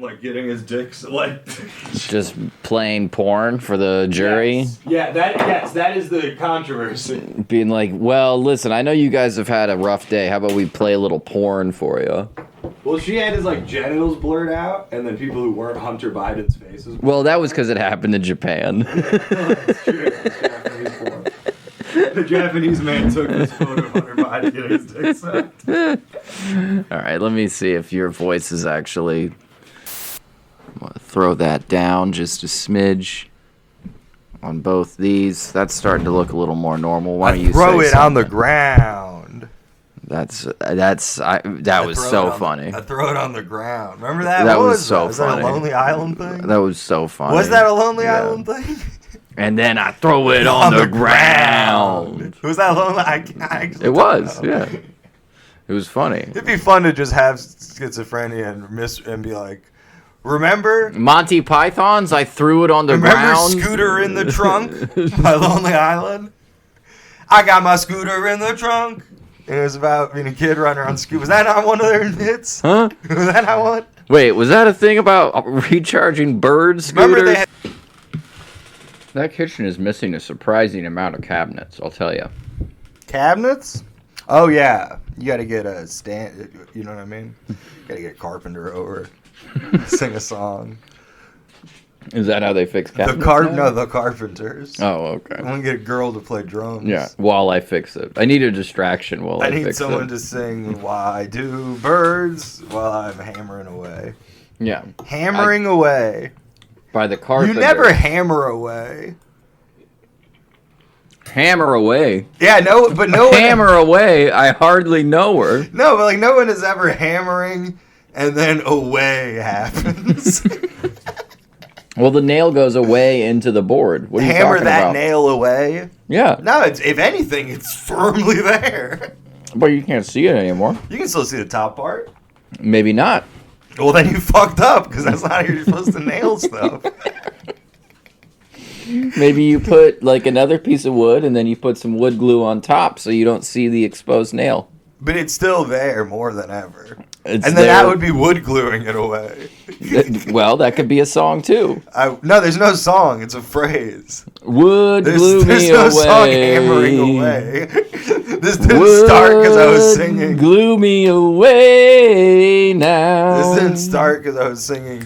Like getting his dicks like Just playing porn for the jury. Yes. Yeah, that is the controversy. Being like, well, listen, I know you guys have had a rough day. How about we play a little porn for you? Well, she had his like genitals blurred out, and then people who weren't Hunter Biden's faces. Well, that was because it happened in Japan. That's true. That's Japanese porn. The Japanese man took this photo of Hunter Biden getting his dick sucked. All right, let me see if your voice is actually... I'm going to throw that down just a smidge on both these. That's starting to look a little more normal. Why don't you throw say it on the something? ground. That was so funny. I throw it on the ground. Remember that? That What was so that? funny. Was that a Lonely Island thing? That was so funny. Was that a Lonely Yeah. Island thing? And then I throw it on the ground. Was that Lonely? I actually It was, don't know. yeah. It was funny. It'd be fun to just have schizophrenia and be like, remember Monty Python's I threw it on the Remember ground. Scooter in the Trunk by Lonely Island? I got my scooter in the trunk. It was about being a kid running around scooter. Was that not one of their hits? Huh? Was that not one? Wait, was that a thing about recharging bird Remember scooters? they had... That kitchen is missing a surprising amount of cabinets, I'll tell you. cabinets? Oh, yeah. You got to get a stand. You know what I mean? Got to get a carpenter over. Sing a song. Is that how they fix cabinets? The carpenters. Oh, okay. I want to get a girl to play drums. Yeah, while I fix it. I need a distraction while I I need fix someone it. to sing "Why Do Birds" while I'm hammering away. Yeah. Hammering away. By the carpenter. You never hammer away. Hammer away. Yeah, no, but no one. Hammer away. I hardly know her. No, but like no one is ever hammering and then away happens. Well, the nail goes away into the board. What are you Hammer talking that about? nail away. Yeah, No, it's if anything, it's firmly there. but you can't see it anymore. You can still see the top part. Maybe not. Well, then you fucked up because that's not how you're supposed to nail stuff. Maybe you put like another piece of wood and then you put some wood glue on top so you don't see the exposed nail. But it's still there more than ever. It's And then that would be wood gluing it away. Well, that could be a song too. No, there's no song. It's a phrase. Wood glue There's me no away. song hammering away. This didn't start because I was singing. Glue me away now. This didn't start because I was singing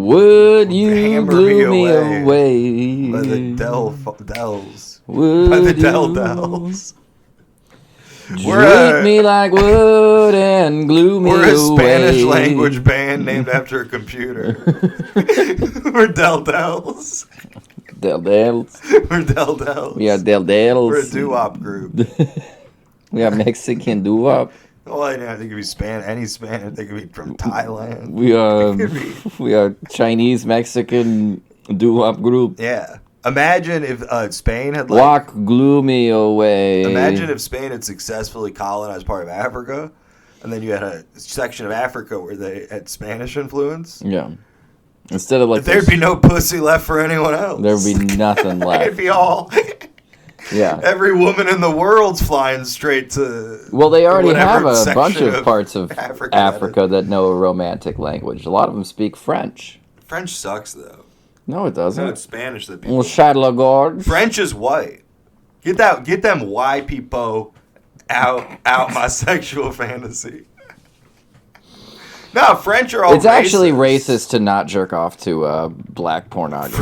Would you Hammer glue Me me away? by the Dells. Would By the you Dells. Treat me like wood and glue me away. We're a Spanish language band named after a computer. We're Dells. Del Dels. We're Dells. We are Del Dels. We're a doo-wop group. We are Mexican doo-wop. Well, I think it could be any Spanish. They could be from Thailand. We are Chinese Mexican doo-wop group. Yeah. Imagine if Spain had Walk glue me away. Imagine if Spain had successfully colonized part of Africa, and then you had a section of Africa where they had Spanish influence. Yeah. Instead of like There'd be no pussy left for anyone else. there would be nothing left. It'd be all. Yeah. Every woman in the world's flying straight to. Well, they already whatever have a bunch section of parts of Africa that know a romantic language. A lot of them speak French. French sucks though. No, it doesn't. No, it's Spanish that people. Well, Charles French is white. Get them white people out my sexual fantasy. No, French are all. It's actually racist to not jerk off to black pornography.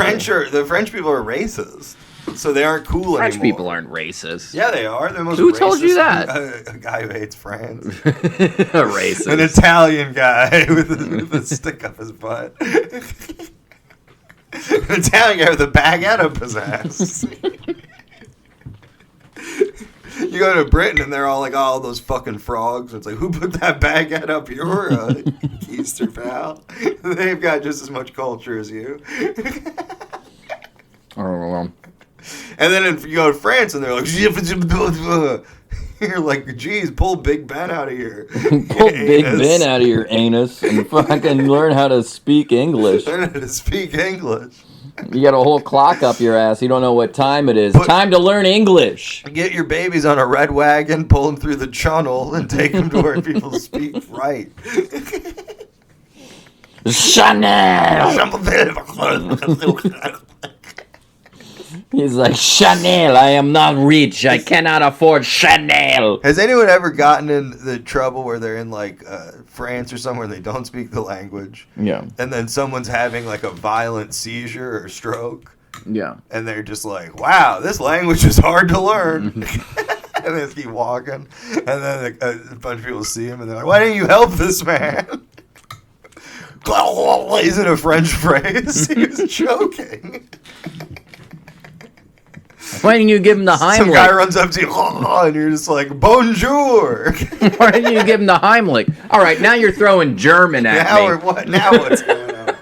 The French people are racist, so they aren't cool French anymore. people aren't racist. Yeah, they are. They're the most. Who told you racist- that? A guy who hates France. A racist. An Italian guy with a stick up his butt. An Italian guy with a baguette up his ass. You go to Britain and they're all like, oh, those fucking frogs. It's like, who put that baguette up your Easter pal? They've got just as much culture as you. I don't know. And then if you go to France and they're like, you're like, geez, pull Big Ben out of here. Pull Big Ben out of your anus and fucking learn how to speak English. Learn how to speak English. You got a whole clock up your ass. You don't know what time it is. Time to learn English. Get your babies on a red wagon, pull them through the channel, and take them to where people speak right. Chanel. He's like, Chanel, I am not rich. I cannot afford Chanel. Has anyone ever gotten in the trouble where they're in like France or somewhere and they don't speak the language? Yeah. And then someone's having like a violent seizure or stroke. Yeah. And they're just like, wow, this language is hard to learn. And they just keep walking. And then a bunch of people see him and they're like, why didn't you help this man? Isn't a French phrase. He was joking. Why didn't you give him the Heimlich? Some guy runs up to you and you're just like, bonjour. Why didn't you give him the Heimlich? All right, now you're throwing German at me. Now what's going on?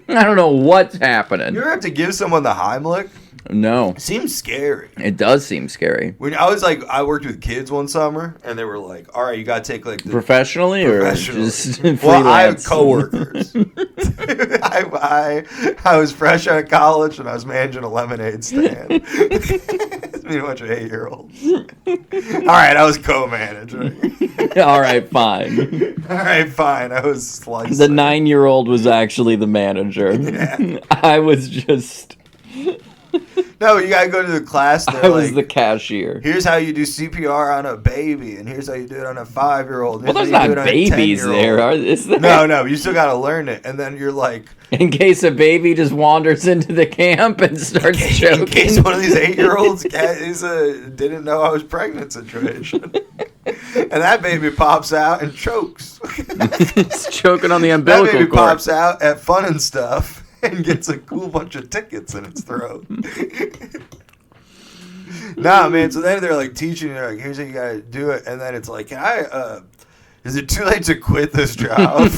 I don't know what's happening. You ever have to give someone the Heimlich? No. It seems scary. It does seem scary. When I worked with kids one summer, and they were like, "All right, you gotta take like the Professionally or just freelance? Well, I have coworkers. I was fresh out of college, and I was managing a lemonade stand. It's me and a bunch of 8-year-olds. All right, I was co-manager. All right, fine. All right, fine. I was slicing. The 9-year-old was actually the manager. Yeah. I was just... No, you gotta go to the class. I was the cashier. Here's how you do CPR on a baby, and here's how you do it on a 5-year-old. Well, there's not babies there, is there? No, you still gotta learn it, and then you're like, in case a baby just wanders into the camp and starts choking. in case one of these 8-year-olds is didn't know I was pregnant situation, and that baby pops out and chokes. It's choking on the umbilical That baby cord. pops out at Fun and Stuff. And gets a cool bunch of tickets in its throat. Nah, man. So then they're like teaching you, like, here's how you gotta do it, and then it's like, is it too late to quit this job?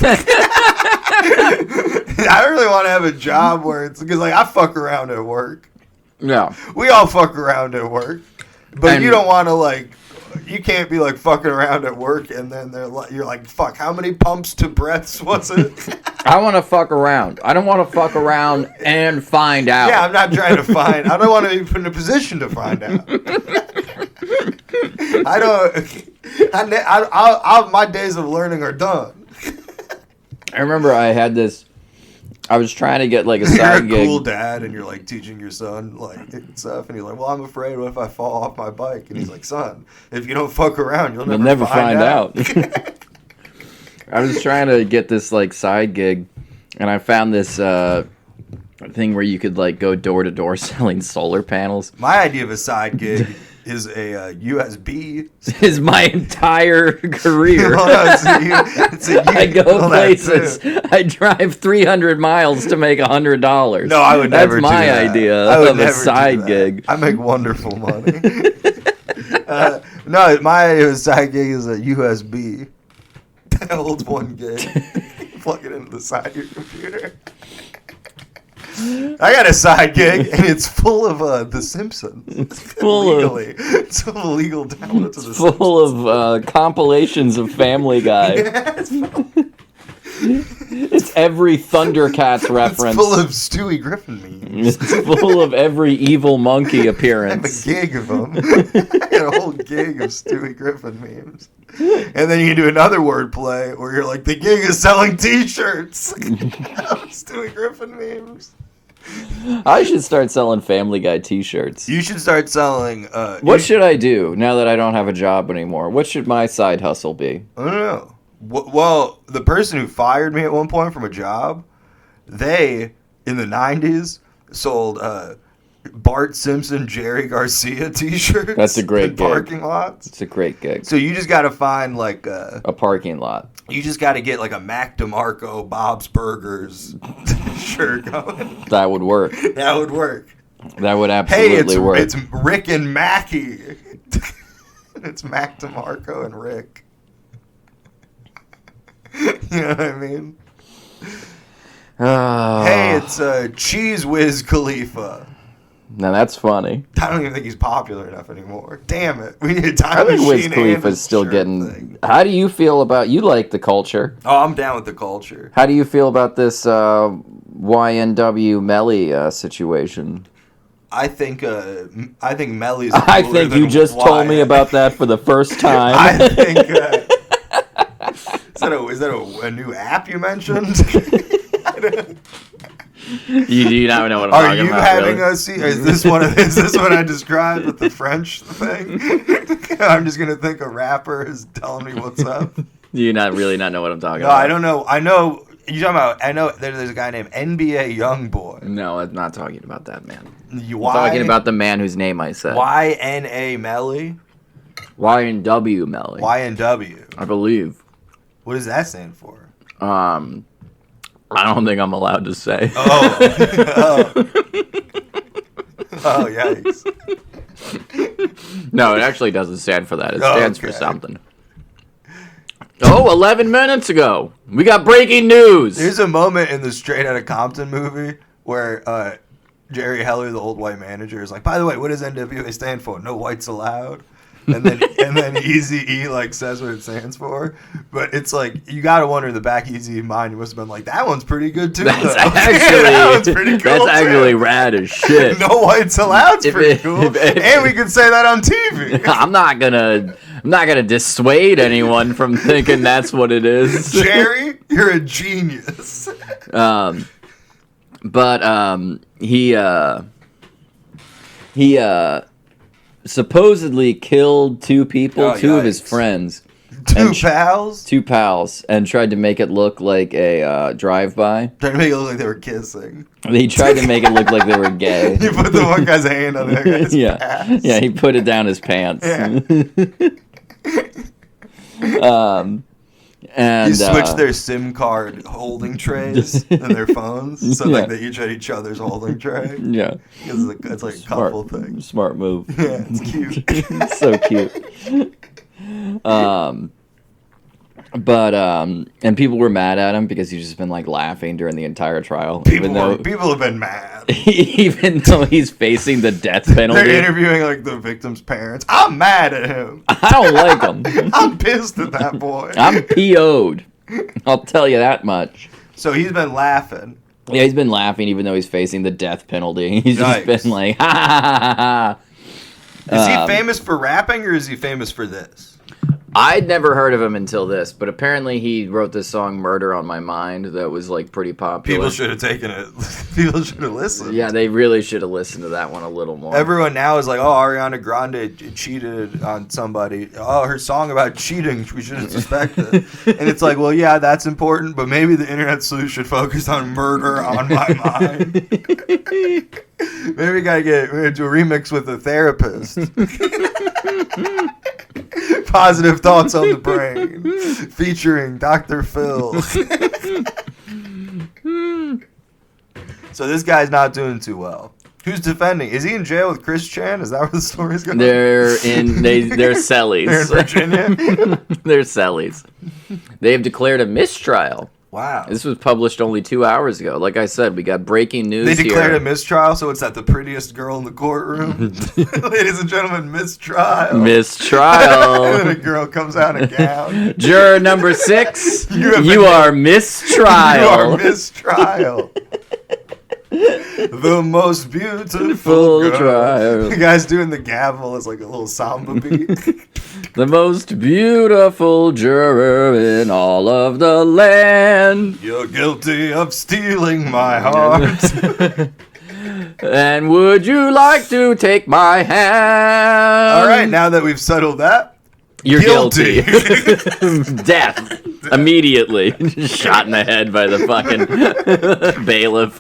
I really want to have a job where it's because like I fuck around at work. Yeah. We all fuck around at work, but you don't want to like. You can't be like fucking around at work and then you're like, fuck, how many pumps to breaths was it? I want to fuck around. I don't want to fuck around and find out. Yeah, I'm not trying to find. I don't want to be put in a position to find out. I don't. My days of learning are done. I remember I had this. I was trying to get like a You're side a gig. cool dad, and you're like teaching your son like stuff, and you're like, "Well, I'm afraid. What if I fall off my bike?" And he's like, "Son, if you don't fuck around, you'll never find out." I was trying to get this like side gig, and I found this thing where you could like go door to door selling solar panels. My idea of a side gig is a USB. Is my entire career. I go places. I drive 300 miles to make $100. No, I would never do that. That's my idea of a side gig. I make wonderful money. No, my idea of a side gig is a USB. That holds 1 gig. Plug it into the side of your computer. I got a side gig, and it's full of The Simpsons. It's full of illegal downloads of The Simpsons. Full of compilations of Family Guy. Yeah, It's every Thundercats reference. It's full of Stewie Griffin memes. It's full of every evil monkey appearance. I have a gig of them. I got a whole gig of Stewie Griffin memes. And then you can do another wordplay where you're like, the gig is selling T-shirts. Stewie Griffin memes. I should start selling Family Guy T-shirts. You should start selling. What should I do now that I don't have a job anymore? What should my side hustle be? I don't know. Well, the person who fired me at one point from a job, they, in the 90s, sold Bart Simpson, Jerry Garcia T-shirts. That's a great in gig. Parking lots. It's a great gig. So you just got to find like a parking lot. You just got to get like a Mac DeMarco, Bob's Burgers shirt going. That would work. That would work. That would absolutely work. It's Rick and Mackie. It's Mac DeMarco and Rick. You know what I mean? Hey, it's Cheese Whiz Khalifa. Now that's funny. I don't even think he's popular enough anymore. Damn it. We need a time I think machine. Wiz Khalifa's still getting... Thing. How do you feel about... You like the culture. Oh, I'm down with the culture. How do you feel about this YNW Melly situation? I think Melly's. I think you just told me about that for the first time. I think Is that a new app you mentioned? You do not know what I'm Are talking you about. having really. a seat? Is this what I described with the French thing? I'm just gonna think a rapper is telling me what's up. Do you not know what I'm talking No, about? I don't know. I know you talking about. I know there's a guy named NBA Youngboy. No, I'm not talking about that man. I'm Why? talking about the man whose name I said. YNA Melly. Y&W Melly. YNW. I believe. What does that stand for? I don't think I'm allowed to say. Oh. Oh, yikes. No, it actually doesn't stand for that. It stands for Okay. something. Oh, 11 minutes ago. We got breaking news. There's a moment in the Straight Outta Compton movie where Jerry Heller, the old white manager, is like, by the way, what does NWA stand for? No whites allowed. And then Eazy-E like says what it stands for, but it's like you gotta wonder in the back Eazy mind, he must have been like, that one's pretty good too. That's though." actually that one's pretty cool. That's actually too. rad as shit. No whites alloud's If pretty it- cool, if- and we can say that on TV. I'm not gonna dissuade anyone from thinking that's what it is. Jerry, you're a genius. He supposedly killed two people, Oh, two of his yikes. friends, Two pals and tried to make it look like a drive-by. trying to make it look like they were kissing. He tried to make it look like they were gay. You put the one guy's hand on the other guy's ass. Yeah, he put it down his pants. Yeah. And You switched their SIM card holding trays and their phones, so like Yeah. they each had each other's holding tray. Yeah, It's like a couple things. smart move. Yeah, it's cute. It's so cute. And people were mad at him because he's just been like laughing during the entire trial, People have been mad. even though he's facing the death penalty. They're interviewing like the victim's parents. I'm mad at him. I don't like him. I'm pissed at that boy. I'm PO'd. I'll tell you that much. So he's been laughing. Yeah, he's been laughing even though he's facing the death penalty. He's just Yikes. been like, ha ha ha ha. Is he famous for rapping or is he famous for this? I'd never heard of him until this, but apparently he wrote this song "Murder on My Mind" that was like pretty popular. People should have taken it. People should have listened. Yeah, they really should have listened to that one a little more. Everyone now is like, oh, Ariana Grande cheated on somebody. Oh, her song about cheating, we should have suspected. And it's like, well, yeah, that's important, but maybe the internet sleuth should focus on murder on my mind. Maybe we gotta do a remix with a therapist. Positive thoughts on the brain, featuring Dr. Phil. So this guy's not doing too well. Who's defending? Is he in jail with Chris Chan? Is that where the story's going? They're cellies. They're in Virginia. They're cellies. They have declared a mistrial. Wow. This was published only 2 hours ago. Like I said, we got breaking news They declared here. a mistrial, so it's that the prettiest girl in the courtroom. Ladies and gentlemen, mistrial. Mistrial. And then a girl comes out in a gown. Juror number 6, have you been- are mistrial. You are mistrial. The most beautiful Full girl. trial. The guy's doing the gavel as like a little samba beat. The most beautiful juror in all of the land. You're guilty of stealing my heart. And would you like to take my hand? All right, now that we've settled that, You're guilty. guilty. Death. Immediately. Shot in the head by the fucking bailiff.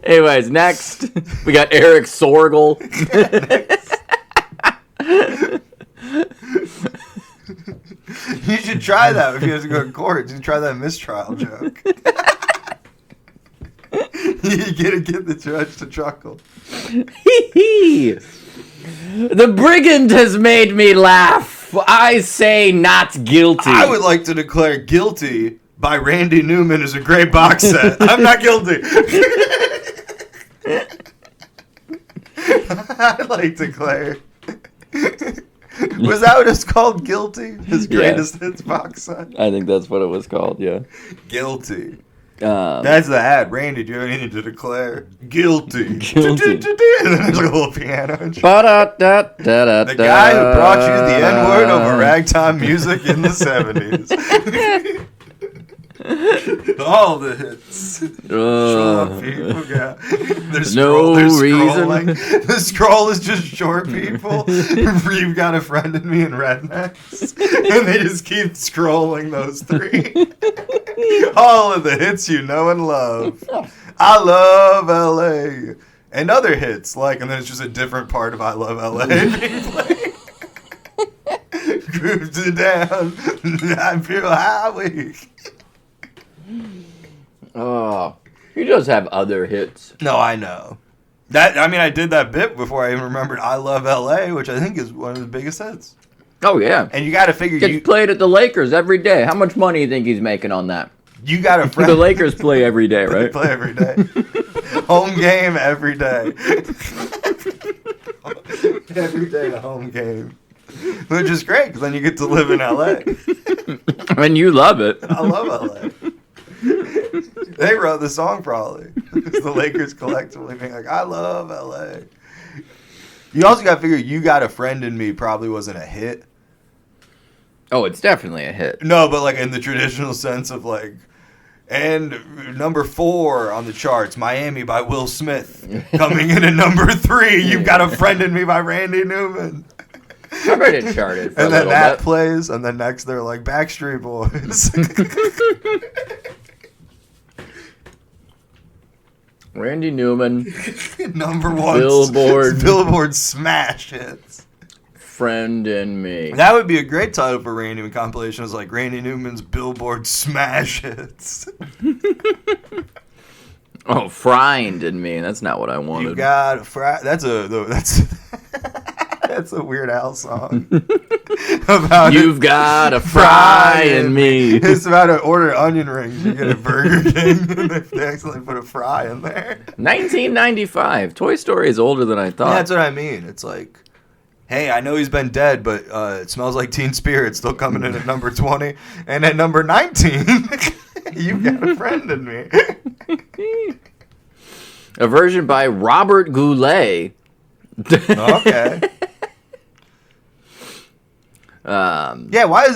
Anyways, next, we got Eric Sorgel. You should try that if you have to go to court. You should try that mistrial joke. You gotta get the judge to chuckle. The brigand has made me laugh. I say not guilty. I would like to declare guilty by Randy Newman is a great box set. I'm not guilty. I'd like to declare. Was that what it's called? Guilty? His greatest hits box set? I think that's what it was called, yeah. Guilty. That's the ad. Randy, do you have anything to declare? Guilty. Guilty. And then there's a little piano. The guy who brought you the N-word over ragtime music in the 70s. All the hits. Short people, yeah. No reason. The scroll is just short people. You've got a friend in me and rednecks. And they just keep scrolling those three. All of the hits you know and love. I love LA. And other hits, and then it's just a different part of I love LA being played. Grooved it down. I feel highway. Oh, he does have other hits. No, I know. I did that bit before I even remembered I Love LA, which I think is one of his biggest hits. Oh, yeah. And you got to figure Gets played at the Lakers every day. How much money do you think he's making on that? You got a friend. The Lakers play every day, They right? play every day. Home game every day. Every day a home game. Which is great, because then you get to live in LA. And you love it. I love LA. They wrote the song probably. It's the Lakers collectively being like, I love LA. You also got to figure You Got a Friend in Me probably wasn't a hit. Oh, it's definitely a hit. No, but in the traditional sense of and number 4 on the charts, Miami by Will Smith. Coming in at number 3, You've Got a Friend in Me by Randy Newman. I bet it charted for And a then little that bit. plays, and then next they're like Backstreet Boys. Randy Newman, Number 1. Billboard smash hits. Friend and Me. That would be a great title for Randy Newman compilation. It's like Randy Newman's Billboard smash hits. Oh, Friend and Me. That's not what I wanted. You got that's that's a Weird Al song. About You've got a fry in me. It's about to order onion rings you get at Burger King, and they accidentally put a fry in there. 1995. Toy Story is older than I thought. Yeah, that's what I mean. It's like, hey, I know he's been dead, but It Smells Like Teen Spirit still coming in at number 20. And at number 19, You've Got a Friend in Me. A version by Robert Goulet. Okay. Yeah, why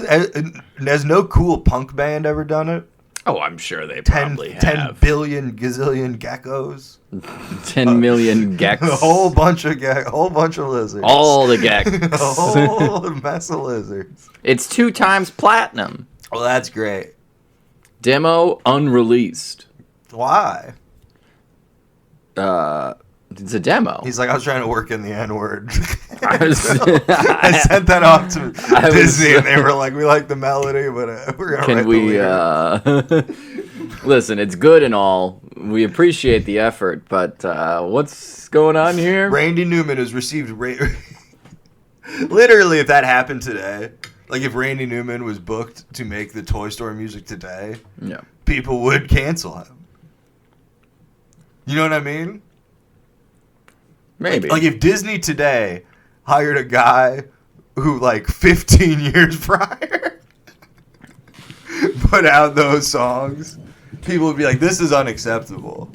has no cool punk band ever done it? Oh, I'm sure they 10 probably have. billion gazillion geckos. 10 million gex. A whole bunch of lizards. All the gex. A whole mess of lizards. It's 2 times platinum. Well, that's great. Demo unreleased. Why? It's a demo. He's like, I was trying to work in the N-word. I sent that off to Disney, was- and they were like, we like the melody, but we're going to Can we, listen, it's good and all. We appreciate the effort, but what's going on here? Randy Newman has received... Literally, if that happened today, if Randy Newman was booked to make the Toy Story music today, Yeah. people would cancel him. You know what I mean? Maybe. If Disney today hired a guy who 15 years prior put out those songs, people would be like, this is unacceptable.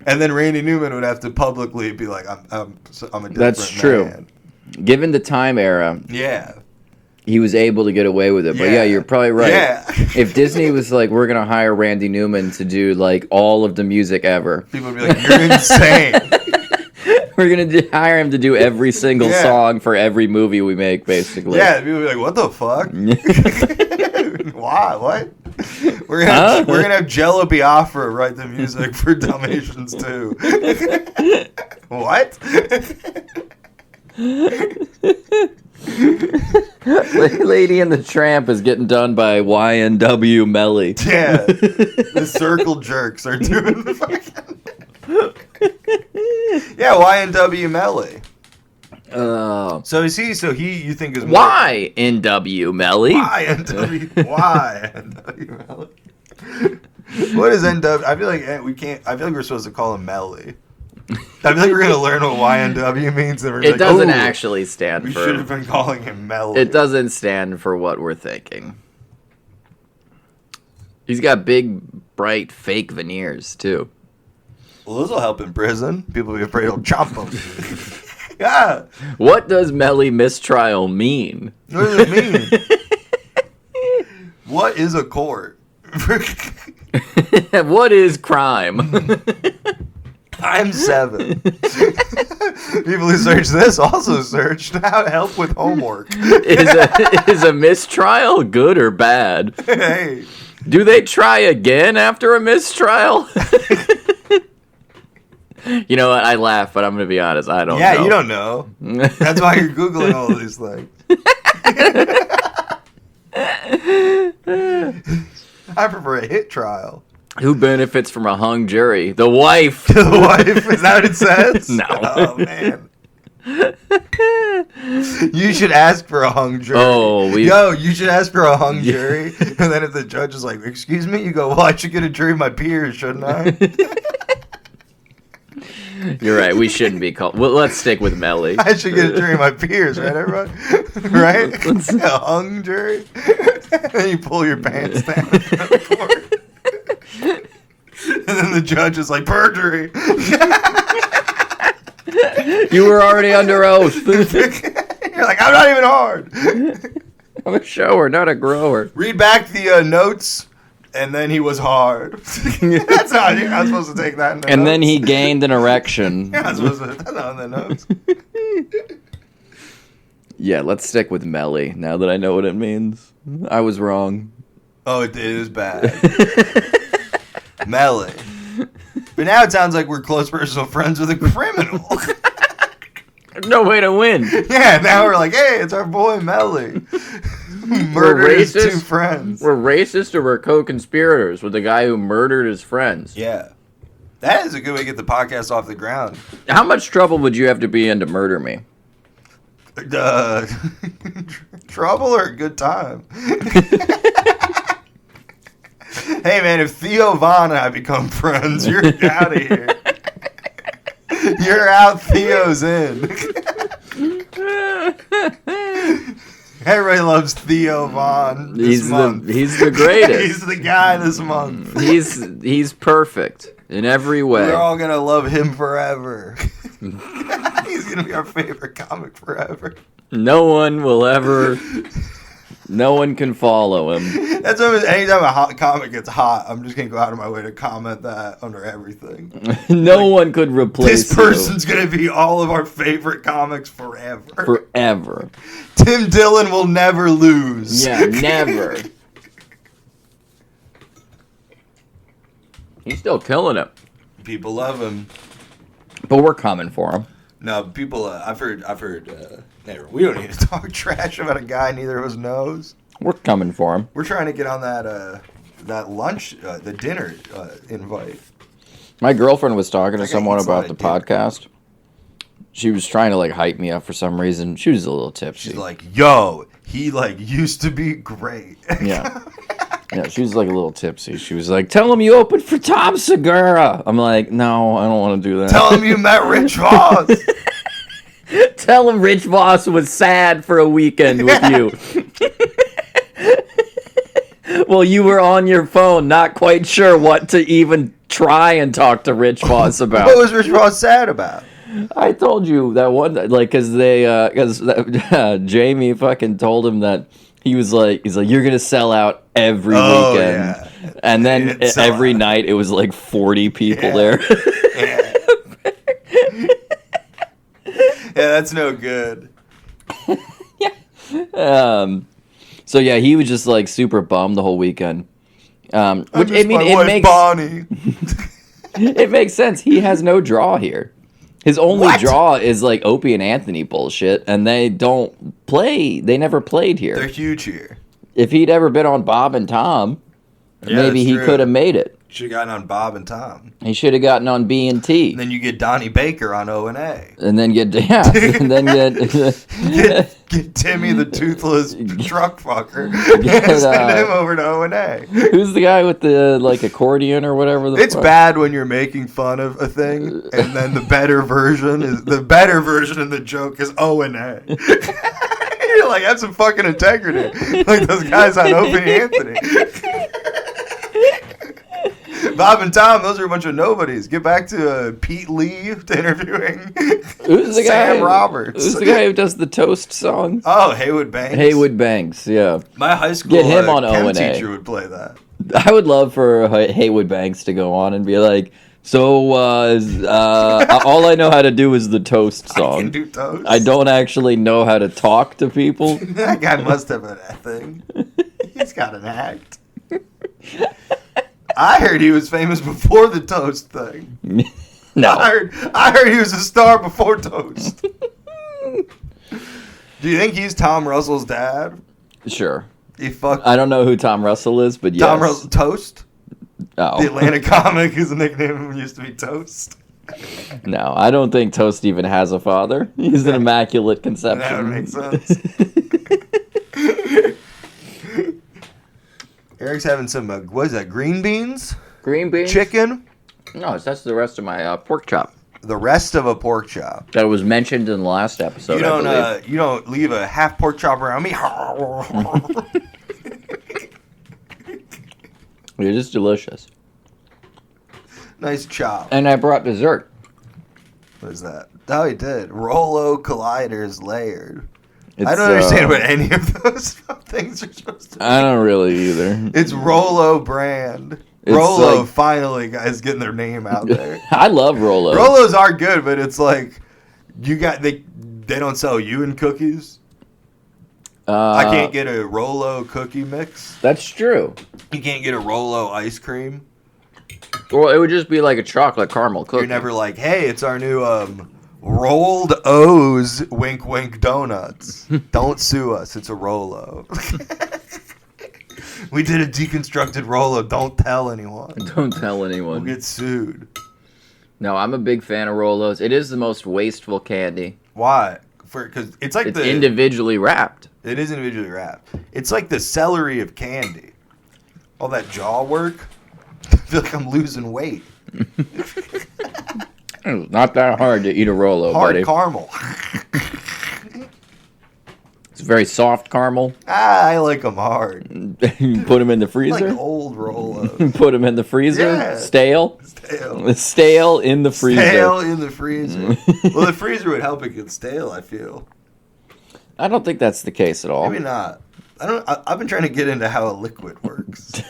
And then Randy Newman would have to publicly be like, I'm a different That's true. man. Given the time era, Yeah. he was able to get away with it. But yeah, you're probably right. Yeah. If Disney was like, we're going to hire Randy Newman to do all of the music ever. People would be like, you're insane. We're going to hire him to do every single song for every movie we make, basically. Yeah, people would be like, what the fuck? Why? What? We're gonna have Jello Biafra write the music for Dalmatians 2. What? Lady and the Tramp is getting done by YNW Melly. Yeah. The circle jerks are doing the fucking... Yeah, YNW Melly. So you think is more... Why NW Melly? YNW Melly. What is NW? I feel like we're supposed to call him Melly. I feel like we're gonna learn what YNW means. And It doesn't actually stand we for... should have been calling him Melly. It doesn't stand for what we're thinking. He's got big bright fake veneers too. Well, those will help in prison. People be afraid he'll chomp them. Yeah. What does Melly mistrial mean? What does it mean? What is a court? What is crime? I'm 7. People who search this also searched how to help with homework. Is a mistrial good or bad? Hey. Do they try again after a mistrial? You know what? I laugh, but I'm going to be honest. I don't know. Yeah, you don't know. That's why you're Googling all of these things. I prefer a hit trial. Who benefits from a hung jury? The wife. The wife? Is that what it says? No. Oh, man. You should ask for a hung jury. You should ask for a hung jury. And then if the judge is like, excuse me, you go, well, I should get a jury of my peers, shouldn't I? You're right. We shouldn't be called. Well, let's stick with Melly. I should get a jury of my peers, right, everyone? Right? A hung jury? And then you pull your pants down. And then the judge is like, perjury. You were already under oath. You're like, I'm not even hard. I'm a shower, not a grower. Read back the notes, and then he was hard. That's not, you're not supposed to take that in the And notes. then he gained an erection. You're not supposed to, that's not in the notes. Yeah, let's stick with Melly now that I know what it means. I was wrong. Oh, it is bad. Melly. But now it sounds like we're close personal friends with a criminal. No way to win. Yeah, now we're like, hey, it's our boy Melly. Murdered his 2 friends. We're racist or we're co-conspirators with the guy who murdered his friends. Yeah. That is a good way to get the podcast off the ground. How much trouble would you have to be in to murder me? Trouble or a good time? Hey, man, if Theo Von and I become friends, you're out of here. You're out, Theo's in. Everybody loves Theo Von this month. He's the greatest. He's the guy this month. He's perfect in every way. We're all going to love him forever. He's going to be our favorite comic forever. No one can follow him. That's what anytime a hot comic gets hot, I'm just gonna go out of my way to comment that under everything. No one could replace this person's gonna be all of our favorite comics forever. Forever. Tim Dillon will never lose. Yeah, never. He's still killing it. People love him. But we're coming for him. No, people. I've heard. We don't need to talk trash about a guy neither of us knows. We're coming for him. We're trying to get on that lunch, the dinner invite. My girlfriend was talking to Okay, someone it's about not the a dinner. podcast. She was trying to like hype me up for some reason. She was a little tipsy. She's like, "Yo, he like used to be great." Yeah. Yeah, she was like a little tipsy. She was like, "Tell him you opened for Tom Segura." I'm like, "No, I don't want to do that." Tell him you met Rich Voss. Tell him Rich Voss was sad for a weekend with you. Well, you were on your phone, not quite sure what to even try and talk to Rich Voss about. What was Rich Voss sad about? I told you that one, like, because Jamie fucking told him that he's like, you're gonna sell out every weekend, Yeah. and then every out. night it was like 40 people there. Yeah. Yeah, that's no good. So yeah, he was just like super bummed the whole weekend. Which I miss my wife, Bonnie. It makes sense. He has no draw here. His only What? draw is like Opie and Anthony bullshit, and they don't play. They never played here. They're huge here. If he'd ever been on Bob and Tom, Yeah, maybe that's he true. could have made it. Should have gotten on Bob and Tom. He should have gotten on B and T, And then you get Donnie Baker on O&A. and then get and then Get Timmy the toothless truck fucker. Get, Send him over to O&A. who's the guy with the like accordion or whatever? It's bad when you're making fun of a thing, and then the better version in the joke is O&A. You're like, have some fucking integrity, like those guys on Opie and Anthony. Bob and Tom, those are a bunch of nobodies. Get back to Pete Lee to interviewing Who's the Sam guy? Roberts. Who's the guy who does the toast song? Oh, Haywood Banks. Haywood Banks, yeah. My high school Get him on chem O&A. teacher would play that. I would love for Haywood Banks to go on and be like, so all I know how to do is the toast I can song. do toast. I don't actually know how to talk to people. That guy must have a thing. He's got an act. I heard he was famous before the toast thing. No. I heard he was a star before toast. Do you think he's Tom Russell's dad? Sure. He fucked I don't know who Tom Russell is, but yes. Tom Russell Toast? Oh. The Atlanta comic whose nickname used to be Toast. No, I don't think Toast even has a father. He's an immaculate conception. That would make sense. Eric's having some, what is that, green beans? Green beans? Chicken? No, that's the rest of my pork chop The rest of a pork chop. that was mentioned in the last episode. You don't leave a half pork chop around me. It is delicious. Nice chop. And I brought dessert. What is that? Oh, he did. Rolo Colliders layered. I It's, don't understand what any of those things are supposed to be. I don't really either. It's Rolo brand. It's Rolo, like- finally, guys, getting their name out there. I love Rolo. Rolos are good, but it's like they don't sell you in cookies. I can't get a Rolo cookie mix. That's true. You can't get a Rolo ice cream. Well, it would just be like a chocolate caramel cookie. You're never like, hey, it's our new rolled O's wink wink donuts. Don't sue us. It's a Rolo. We did a deconstructed Rolo. Don't tell anyone. Don't tell anyone. We'll get sued. No, I'm a big fan of Rolos. It is the most wasteful candy. Why? Because it's like It's individually wrapped. It is individually wrapped. It's like the celery of candy. All that jaw work. I feel like I'm losing weight. It's not that hard to eat a Rolo, Hard buddy. caramel. It's very soft caramel. I like them hard. You put them in the freezer. Like old Rolos. Put them in the freezer. Yeah. Stale. Stale. Stale in the freezer. Stale in the freezer. Well, the freezer would help it get stale, I feel. I don't think that's the case at all. Maybe not. I've been trying to get into how a liquid works.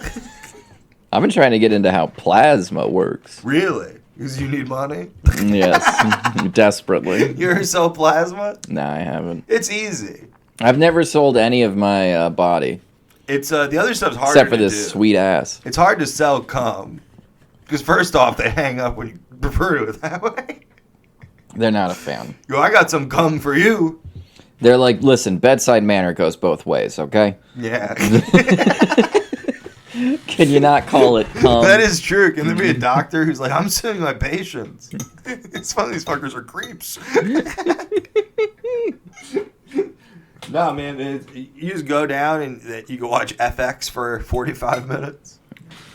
I've been trying to get into how plasma works. Really? Because you need money? Yes, desperately. You ever sell plasma? No, I haven't. It's easy. I've never sold any of my body, It's the other stuff's harder except for to this do. sweet ass. It's hard to sell cum. Because first off, they hang up when you refer to it that way. They're not a fan. Yo, I got some cum for you. They're like, listen, bedside manner goes both ways, okay? Yeah. Can you not call it cum? That is true. Can there be a doctor who's like, I'm suing my patients? It's funny, these fuckers are creeps. No, man, you just go down and you can watch FX for 45 minutes.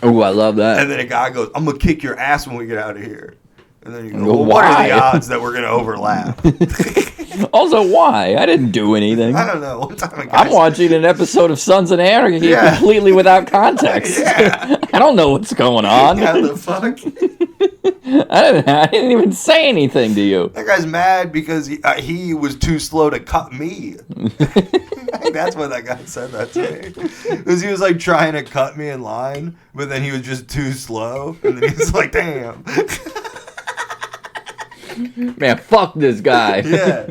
Oh, I love that. And then a guy goes, I'm going to kick your ass when we get out of here. And then you go, Well, well, what are why? the odds that we're going to overlap? Also, why? I didn't do anything. I don't know. One time a guy I'm watching an episode of Sons of Anarchy Yeah. completely without context. Yeah. I don't know what's going on. How the fuck? I didn't even say anything to you. That guy's mad because he was too slow to cut me. I think that's why that guy said that to me. Because he was like trying to cut me in line, but then he was just too slow. And then he was like, damn. Man, fuck this guy. Yeah.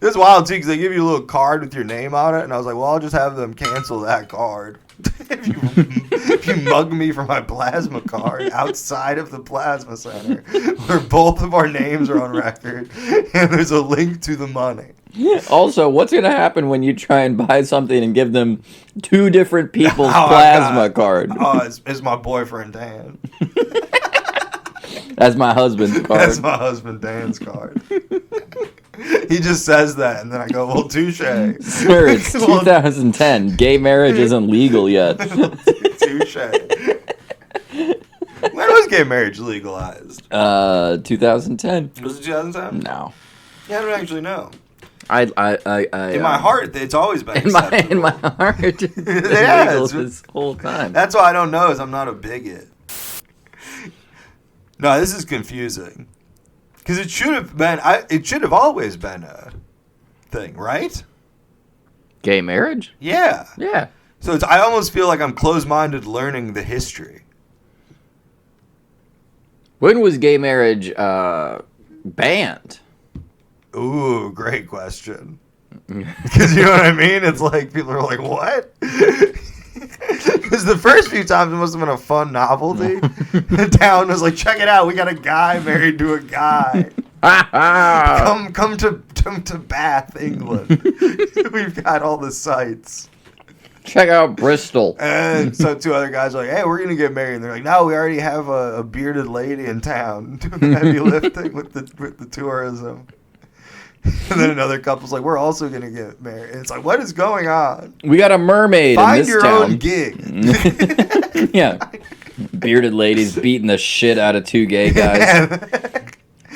It's wild too because they give you a little card with your name on it. And I was like, well, I'll just have them cancel that card. if you mug me for my plasma card outside of the plasma center where both of our names are on record and there's a link to the money. Also, what's going to happen when you try and buy something and give them two different people's Oh, plasma God. card? Oh, it's my boyfriend Dan. That's my husband's card. That's my husband Dan's card. He just says that, and then I go, well, touche. Sir, it's 2010. Gay marriage isn't legal yet. Touche. When was gay marriage legalized? 2010. Was it 2010? No. Yeah, I don't actually know. I In my heart, it's always been in my acceptable. heart, it's Yeah, legal it's- this whole time. That's why I don't know, is I'm not a bigot. No, this is confusing. Because it should have been. It should have always been a thing, right? Gay marriage? Yeah. Yeah. So I almost feel like I'm closed-minded learning the history. When was gay marriage banned? Ooh, great question. Because you know what I mean? It's like people are like, what? Because the first few times it must have been a fun novelty. The town was like, check it out, we got a guy married to a guy. come to Bath, England. We've got all the sites. Check out Bristol. And so two other guys are like, hey, we're going to get married. And they're like, no, we already have a bearded lady in town doing the heavy lifting with the tourism. And then another couple's like, we're also going to get married. And it's like, what is going on? We got a mermaid Find in this your town. own gig. Yeah. Bearded ladies beating the shit out of two gay guys.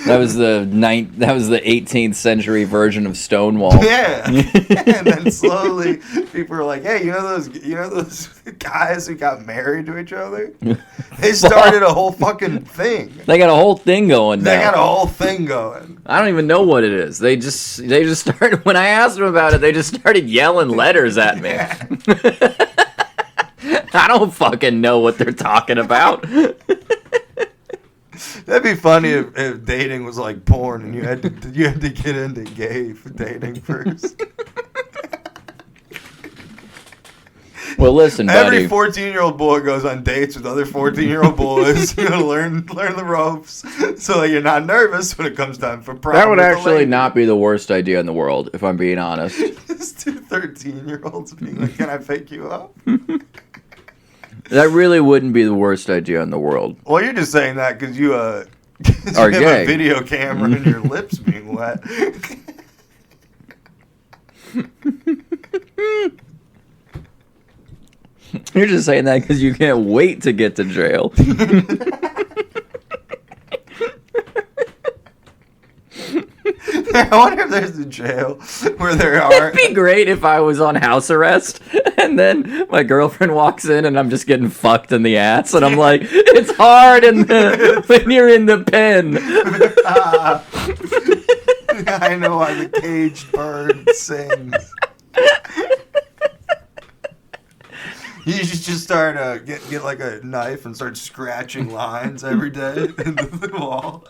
That was the 18th century version of Stonewall. Yeah. And then slowly people are like, hey, you know those guys who got married to each other? They started a whole fucking thing. They got a whole thing going now. They got a whole thing going. I don't even know what it is. They just started, when I asked them about it, they just started yelling letters at me. Yeah. I don't fucking know what they're talking about. That'd be funny if dating was like porn and you had to get into gay for dating first. Well, listen, buddy. Every 14-year-old boy goes on dates with other 14-year-old boys. You know, learn the ropes, so that you're not nervous when it comes time for prom. That would actually not be the worst idea in the world, if I'm being honest. Just two 13-year-olds being like, "Can I pick you up?" That really wouldn't be the worst idea in the world. Well, you're just saying that because you Are have gay. a video camera and your lips being wet. You're just saying that because you can't wait to get to jail. I wonder if there's a jail where there are. It'd be great if I was on house arrest and then my girlfriend walks in and I'm just getting fucked in the ass and I'm like, it's hard when you're in the pen. I know why the caged bird sings. You should just start get like a knife and start scratching lines every day into the wall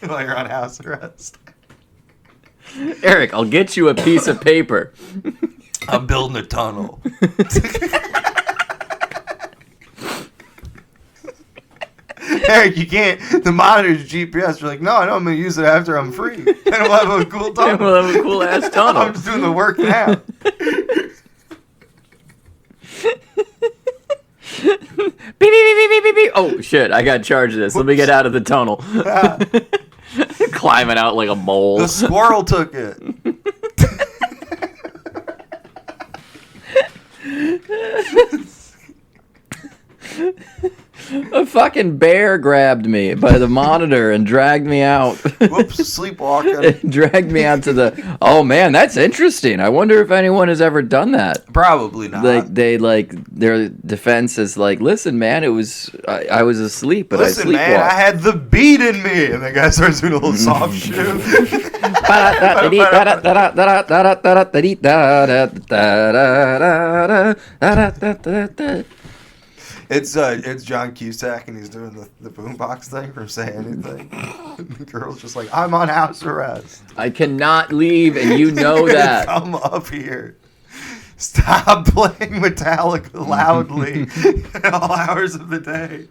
while you're on house arrest. Eric, I'll get you a piece of paper. I'm building a tunnel. Eric, you can't. The monitor's GPS. You're like, no, I know I'm going to use it after I'm free. And we'll have a cool tunnel. We'll have a cool ass tunnel. I'm just doing the work now. Beep, beep, beep, beep, beep, beep. Oh shit! I got charge of this. Let me get out of the tunnel. Climbing out like a mole. The squirrel took it. A fucking bear grabbed me by the monitor and dragged me out. Whoops, sleepwalking. It dragged me out to the. Oh man, that's interesting. I wonder if anyone has ever done that. Probably not. Their defense is like, listen, man, it was I was asleep, but Listen, I sleepwalked. man, I had the beat in me, and the guy starts doing a little soft shoe. It's John Cusack, and he's doing the boombox thing from Say Anything. And the girl's just like, I'm on house arrest. I cannot leave, and you know that. Come up here. Stop playing Metallica loudly at all hours of the day.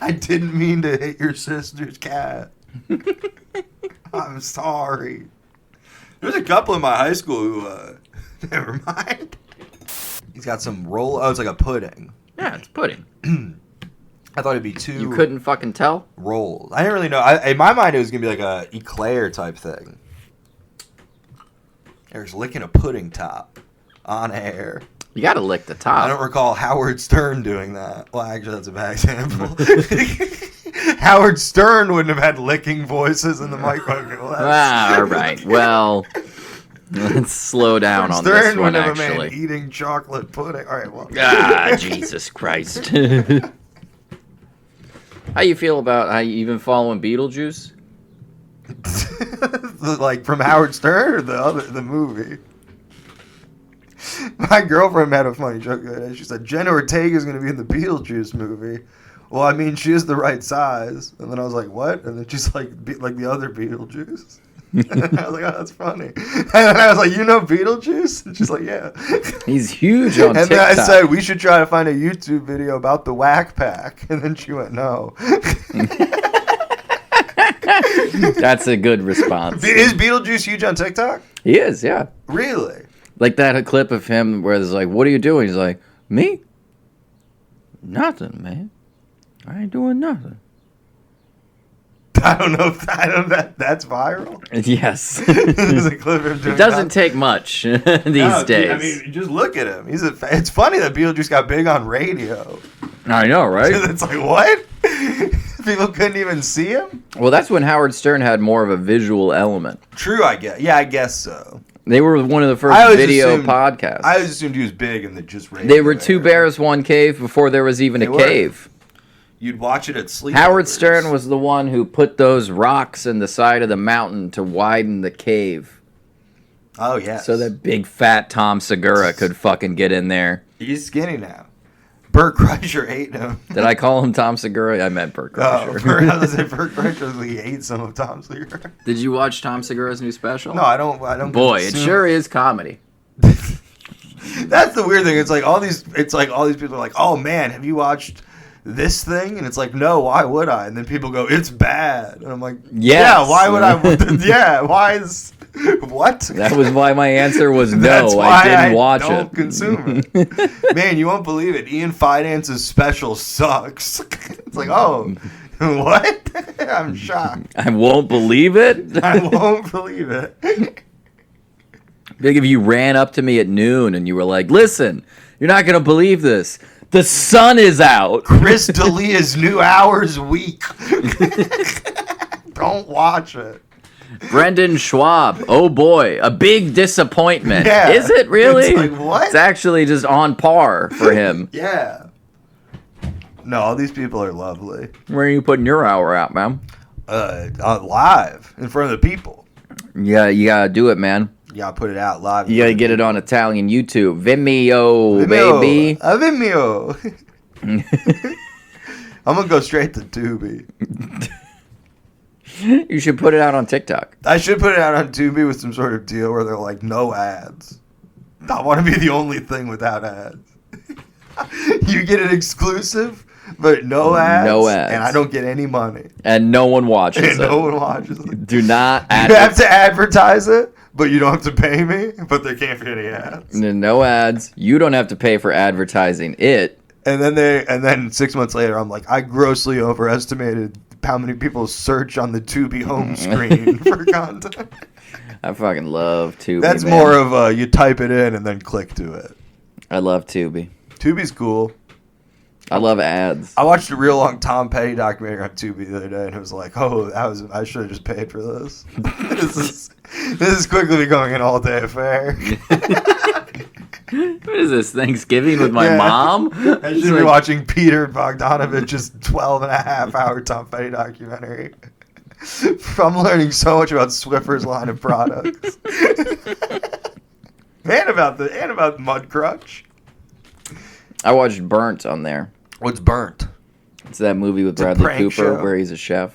I didn't mean to hit your sister's cat. I'm sorry. There's a couple in my high school who, never mind. He's got some roll. Oh, it's like a pudding. Yeah, it's pudding. I thought it'd be two. You couldn't fucking tell? Rolls. I didn't really know. In my mind, it was gonna be like a eclair type thing. Eric's licking a pudding top on air. You gotta lick the top. I don't recall Howard Stern doing that. Well, actually, that's a bad example. Howard Stern wouldn't have had licking voices in the microphone. All right. Well, let's slow down on Stern this one, wouldn't have a actually. man eating chocolate pudding. All right, well. Jesus Christ. How you feel about how you even following Beetlejuice? Like from Howard Stern or the movie? My girlfriend had a funny joke the other day. She said Jenna Ortega is going to be in the Beetlejuice movie. Well, I mean, she is the right size. And then I was like, what? And then she's like the other Beetlejuice. And I was like, oh, that's funny. And then I was like, you know Beetlejuice? And she's like, yeah. He's huge on And TikTok. then I said, we should try to find a YouTube video about the Whack Pack. And then she went, no. That's a good response. Is Beetlejuice huge on TikTok? He is, yeah. Really? Like that clip of him where it's like, what are you doing? He's like, me? Nothing, man. I ain't doing nothing. I don't know if that's viral. Yes. There's a clip of him doing It doesn't nothing. take much these No, days. I mean, just look at him. It's funny that Beetlejuice got big on radio. I know, right? It's like, what? People couldn't even see him? Well, that's when Howard Stern had more of a visual element. True, I guess. Yeah, I guess so. They were one of the first I always video assumed- podcasts. I always assumed he was big and that just radio. They were two era. bears, one cave before there was even They a were. cave. You'd watch it at sleep. Howard Stern was the one who put those rocks in the side of the mountain to widen the cave. Oh, yeah. So that big fat Tom Segura could fucking get in there. He's skinny now. Burt Kreischer ate him. Did I call him Tom Segura? I meant Burt Oh, Kreischer. I was say Burt Kreischer. He ate some of Tom Segura. Did you watch Tom Segura's new special? No, I don't. Boy, it consume- sure is comedy. That's the weird thing. It's like all these people are like, "Oh man, have you watched this thing?" And it's like, "No, why would I?" And then people go, "It's bad." And I'm like, Yes. "Yeah, why would I?" Yeah, why is what? That was why my answer was That's no. why I didn't watch don't it. consume it. Man, you won't believe it. Ian Finance's special sucks. It's like, oh, what? I'm shocked. I won't believe it. I won't believe it. Big if you ran up to me at noon and you were like, "Listen, you're not gonna believe this. The sun is out." Chris D'Elia's new hours week. Don't watch it. Brendan Schwab. Oh boy, a big disappointment. Yeah. Is it really? It's like, what? It's actually just on par for him. Yeah. No, all these people are lovely. Where are you putting your hour out, man? Live in front of the people. Yeah, you gotta do it, man. You gotta put it out live. You gotta get it on Italian YouTube. Vimeo, baby. Vimeo. I'm gonna go straight to Tubi. You should put it out on TikTok. I should put it out on Tubi with some sort of deal where they're like, no ads. I want to be the only thing without ads. You get an exclusive, but no ads. No ads. And I don't get any money. And no one watches And it. no one watches it. Do not You have to advertise it, but you don't have to pay me, but there can't be any ads. No ads. You don't have to pay for advertising it. And then 6 months later, I'm like, I grossly overestimated how many people search on the Tubi home screen for content. I fucking love Tubi. That's man. more of you type it in and then click to it. I love Tubi. Tubi's cool. I love ads. I watched a real long Tom Petty documentary on Tubi the other day, and it was like, oh, I should have just paid for this. This is quickly becoming an all-day affair. What is this, Thanksgiving with my Yeah. mom? I should be watching Peter Bogdanovich's 12-and-a-half-hour Tom Petty documentary. I'm learning so much about Swiffer's line of products. and about Mud Crutch. I watched Burnt on there. What's Burnt? It's that movie with a Bradley prank Cooper show. where he's a chef.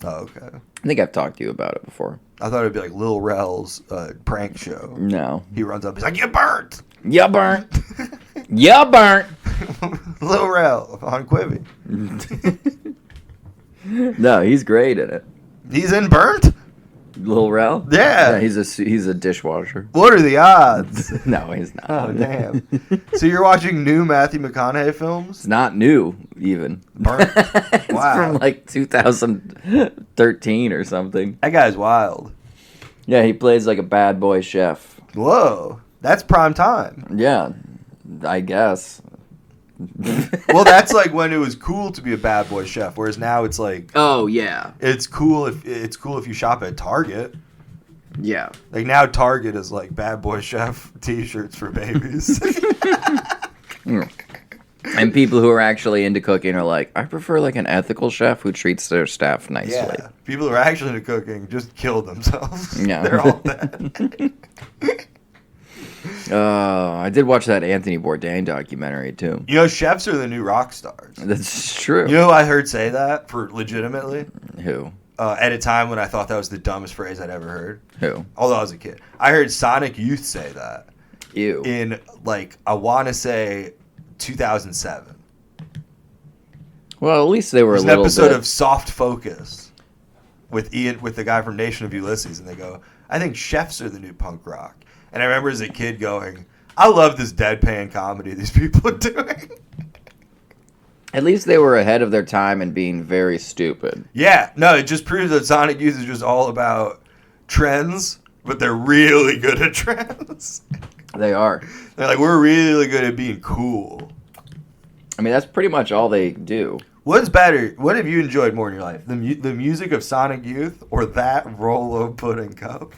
Oh, okay. I think I've talked to you about it before. I thought it'd be like Lil Rel's prank show. No. He runs up, he's like, "You burnt!" Ya burnt. Ya burnt. Lil Rel on Quibi. No, he's great in it. He's in Burnt? Lil Rel? Yeah. He's a dishwasher. What are the odds? No, he's not. Oh, damn. So you're watching new Matthew McConaughey films? It's not new, even. Burnt? It's Wow. from like 2013 or something. That guy's wild. Yeah, he plays like a bad boy chef. Whoa. That's prime time. Yeah, I guess. Well, that's like when it was cool to be a bad boy chef, whereas now it's like Oh, yeah. it's cool if you shop at Target. Yeah. Like now Target is like bad boy chef t-shirts for babies. And people who are actually into cooking are like, I prefer like an ethical chef who treats their staff nicely. Yeah, people who are actually into cooking just kill themselves. Yeah. They're all dead. I did watch that Anthony Bourdain documentary too. You know, chefs are the new rock stars. That's true. You know who I heard say that for legitimately? Who? At a time when I thought that was the dumbest phrase I'd ever heard. Who? Although I was a kid. I heard Sonic Youth say that. You. In, like, I want to say 2007. Well, at least they were There's a an little episode bit. of Soft Focus with the guy from Nation of Ulysses, and they go, I think chefs are the new punk rock. And I remember as a kid going, I love this deadpan comedy these people are doing. At least they were ahead of their time and being very stupid. Yeah, no, it just proves that Sonic Youth is just all about trends, but they're really good at trends. They are. They're like, we're really good at being cool. I mean, that's pretty much all they do. What's better? What have you enjoyed more in your life? The music of Sonic Youth or that Rolo pudding cup?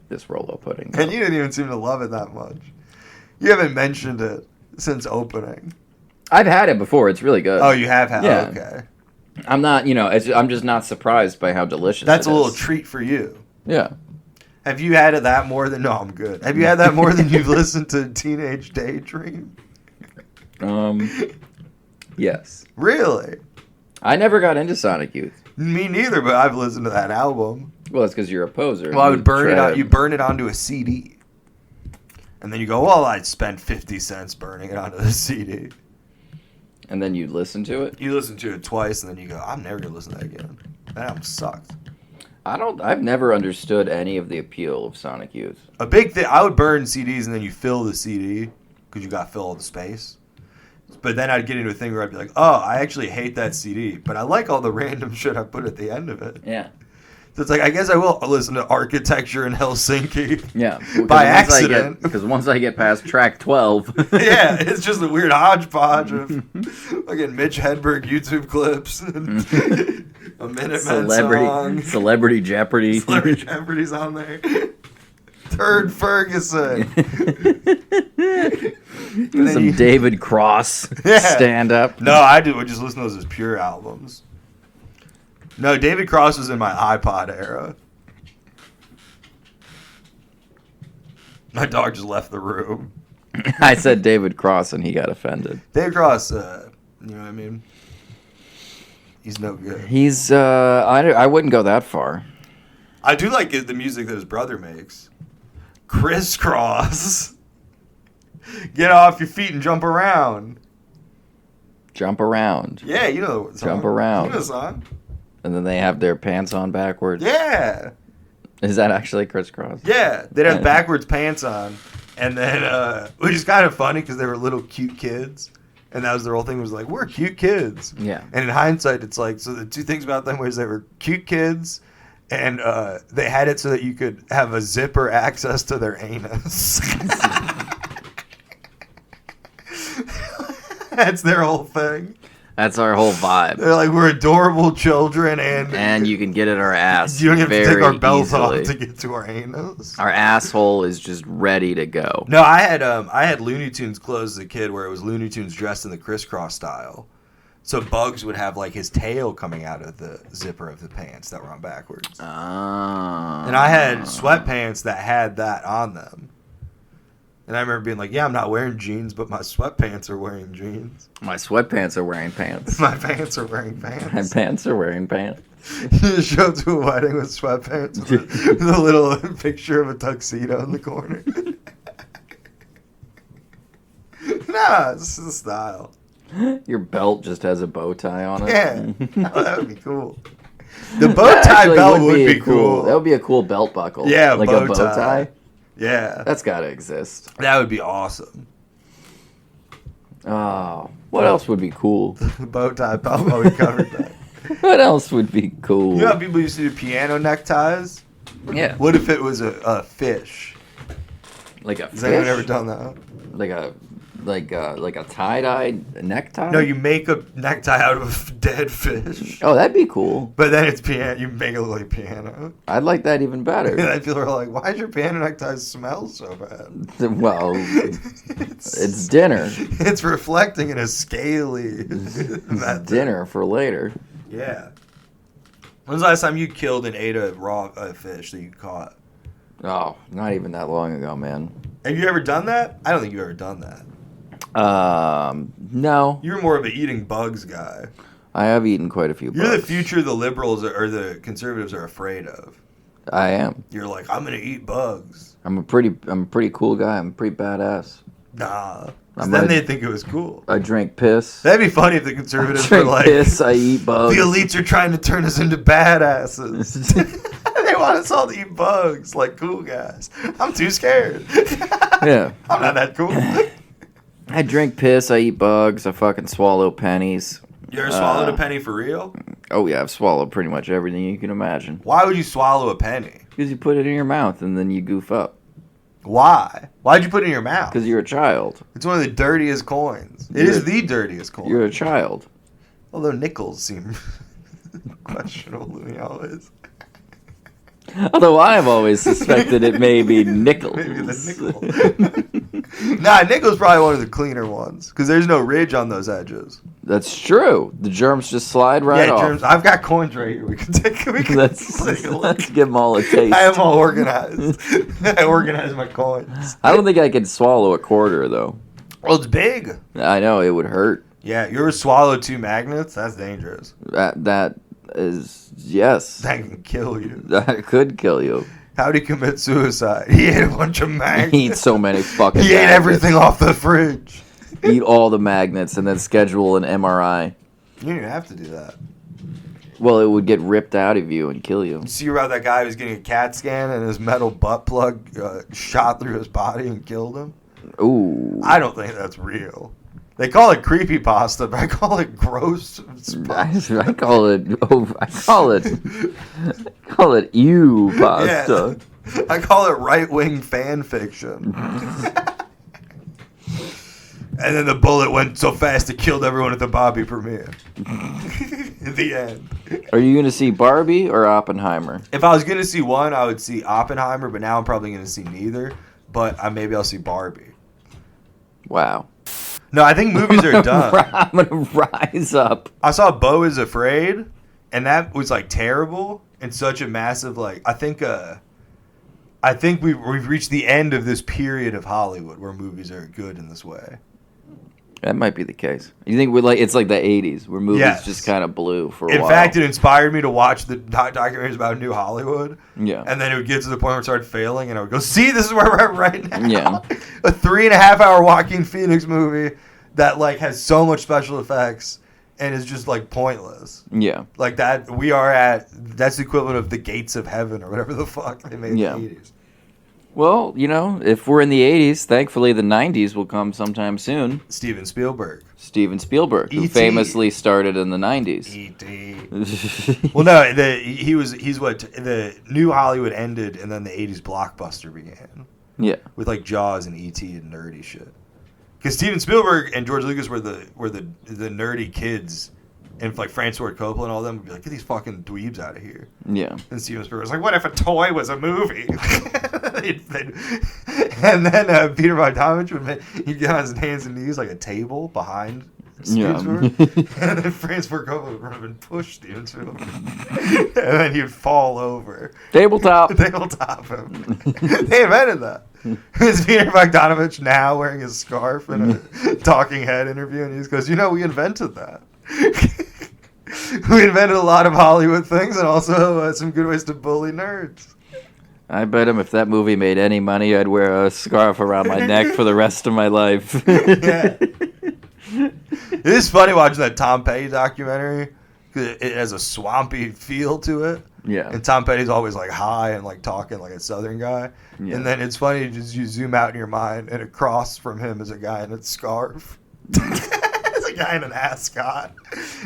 This Rolo pudding. And you didn't even seem to love it that much. You haven't mentioned it since opening. I've had it before. It's really good. Oh, you have had Yeah. okay. I'm not, I'm just not surprised by how delicious That's it a little is. treat for you. Yeah. Have you had it that more than... No, I'm good. Have you had that more than you've listened to Teenage Daydream? Yes. Really? I never got into Sonic Youth. Me neither, but I've listened to that album. Well, it's because you're a poser. Well, I would burn it try on. You burn it onto a CD, and then you go, "Well, I'd spend 50 cents burning it onto the CD." And then you listen to it? You listen to it twice, and then you go, "I'm never gonna listen to that again." That album sucked. I've never understood any of the appeal of Sonic Youth. A big thing. I would burn CDs, and then you fill the CD because you got to fill all the space. But then I'd get into a thing where I'd be like, "Oh, I actually hate that CD, but I like all the random shit I put at the end of it." Yeah. So it's like, I guess I will listen to Architecture in Helsinki. Yeah. By accident. Because once I get past track 12. Yeah, it's just a weird hodgepodge of fucking Mitch Hedberg YouTube clips and a Minutemen song. Celebrity Jeopardy. Celebrity Jeopardy's on there. Turd Ferguson. Some David Cross stand up. No, I would just listen to those as pure albums. No, David Cross was in my iPod era. My dog just left the room. I said David Cross and he got offended. David Cross, you know what I mean? He's no good. He's, I wouldn't go that far. I do like the music that his brother makes. Crisscross. Get off your feet and jump around. Jump around. Yeah, you know the song. Jump around. You know the song. And then they have their pants on backwards. Yeah. Is that actually crisscross? Yeah. They'd have backwards pants on. And then, which is kind of funny because they were little cute kids. And that was their whole thing was like, we're cute kids. Yeah. And in hindsight, it's like, so the two things about them was they were cute kids and they had it so that you could have a zipper access to their anus. That's their whole thing. That's our whole vibe. They're like, we're adorable children, and you can get at our ass. you don't have to take our belts easily. off to get to our anus. Our asshole is just ready to go. No, I had Looney Tunes clothes as a kid where it was Looney Tunes dressed in the crisscross style. So Bugs would have like his tail coming out of the zipper of the pants that were on backwards. Oh. And I had sweatpants that had that on them. And I remember being like, yeah, I'm not wearing jeans, but my sweatpants are wearing jeans. My sweatpants are wearing pants. My pants are wearing pants. My pants are wearing pants. You just show up to a wedding with sweatpants with a little picture of a tuxedo in the corner. Nah, this is the style. Your belt just has a bow tie on it. Yeah, oh, that would be cool. The bow tie Actually belt would be cool. That would be a cool belt buckle. Yeah, like bow a bow tie. tie. Yeah, That's got to exist. that would be awesome. Oh, what else would be cool? The bow tie belt. Oh, we covered that. What else would be cool? You know how people used to do piano neckties? Yeah. What if it was a fish? Like a Has anyone fish? ever done that? Like a Like a tie-dye necktie? No, you make a necktie out of a dead fish. Oh, that'd be cool. But then it's piano. You make it look like piano. I'd like that even And better. then people are like, why does your piano necktie smell so bad? Well, it's dinner. It's reflecting in a scaly... Dinner for later. Yeah. When's the last time you killed and ate a raw fish that you caught? Oh, not even that long ago, man. Have you ever done that? I don't think you've ever done that. No. You're more of an eating bugs guy. I have eaten quite a few bugs. You're the future the liberals or the conservatives are afraid of. I am. You're like, I'm gonna eat bugs. I'm a pretty cool guy. I'm pretty badass. Nah. 'Cause then they'd think it was cool. I drink piss. That'd be funny if the conservatives I were drink like, piss. I eat bugs. the elites are trying to turn us into badasses. They want us all to eat bugs like cool guys. I'm too scared. Yeah. I'm not that cool. I drink piss. I eat bugs. I fucking swallow pennies. You ever swallowed a penny for real? Oh yeah, I've swallowed pretty much everything you can imagine. Why would you swallow a penny? Because you put it in your mouth and then you goof up. Why? Why'd you put it in your mouth? Because you're a child. It's one of the dirtiest coins. It is the dirtiest coin. You're a child. Although nickels seem questionable to me always. Although I have always suspected it may be nickels. Maybe the nickel. Nah, nickel's probably one of the cleaner ones because there's no ridge on those edges. That's true. The germs just slide right Yeah, off. germs. I've got coins right here. We can take a look. Let's give them all a taste. I am all organized. I organize my coins. I don't think I could swallow a quarter though. Well, it's big. I know it would hurt. Yeah, you ever swallow 2 magnets? That's dangerous. That is yes. That can kill you. That could kill you. How'd he commit suicide? He ate a bunch of magnets. Eat so many fucking. He ate magnets. everything off the fridge. Eat all the magnets and then schedule an MRI. You didn't even have to do that. Well, it would get ripped out of you and kill you. You see about that guy who was getting a CAT scan and his metal butt plug shot through his body and killed him? Ooh. I don't think that's real. They call it creepypasta, but I call it gross. I call it. Oh, I call it ew pasta. Yeah. I call it right-wing fan fiction. And then the bullet went so fast it killed everyone at the Bobby premiere. In the end. Are you going to see Barbie or Oppenheimer? If I was going to see one, I would see Oppenheimer, but now I'm probably going to see neither. But maybe I'll see Barbie. Wow. No, I think movies are done. I'm going to rise up. I saw Beau is Afraid, and that was, like, terrible and such a massive, like, I think we've reached the end of this period of Hollywood where movies are good in this way. That might be the case. You think it's like the 80s where movies just kind of blew for a while. In fact, it inspired me to watch the documentaries about New Hollywood. Yeah. And then it would get to the point where it started failing, and I would go, see, this is where we're at right now. Yeah. A 3.5-hour Joaquin Phoenix movie that, like, has so much special effects and is just, like, pointless. Yeah. Like, that's the equivalent of The Gates of Heaven or whatever the fuck they made in the 80s. Well, if we're in the 80s, thankfully the 90s will come sometime soon. Steven Spielberg. Who E.T. famously started in the 90s. E.T. Well, no, the New Hollywood ended, and then the 80s blockbuster began. Yeah. With, like, Jaws and E.T. and nerdy shit. Because Steven Spielberg and George Lucas were the nerdy kids. And, like, Francis Ford Coppola and all them would be like, get these fucking dweebs out of here. Yeah. And Steven Spielberg was like, what if a toy was a movie? And then Peter Bogdanovich he'd get on his hands and knees like a table behind Steven Spielberg. And then Francis Ford Coppola would run up and push Steven Spielberg. And then he'd fall over. Tabletop him. They invented that. Is Peter Bogdanovich now wearing his scarf in a talking head interview? And he just goes, we invented that. We invented a lot of Hollywood things and also some good ways to bully nerds. I bet him if that movie made any money, I'd wear a scarf around my neck for the rest of my life. Yeah. It is funny watching that Tom Petty documentary. It has a swampy feel to it. Yeah. And Tom Petty's always like high and like talking like a Southern guy. Yeah. And then it's funny, just you zoom out in your mind and across from him is a guy in a scarf. It's a guy in an ascot.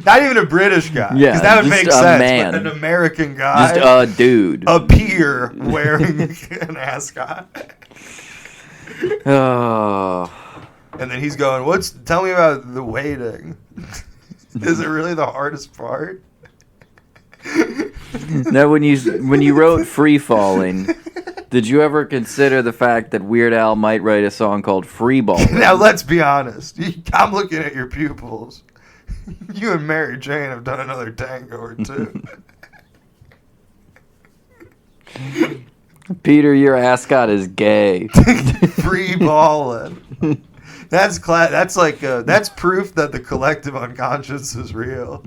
Not even a British guy. Yeah. Because that would make sense. Man. But an American guy. Just a dude. A peer wearing an ascot. Oh. And then he's going, tell me about the waiting. Is it really the hardest part? Now, when you wrote Free Falling, did you ever consider the fact that Weird Al might write a song called Free Balling? Now, let's be honest. I'm looking at your pupils. You and Mary Jane have done another tango or two. Peter, your ascot is gay. Free balling. That's that's proof that the collective unconscious is real.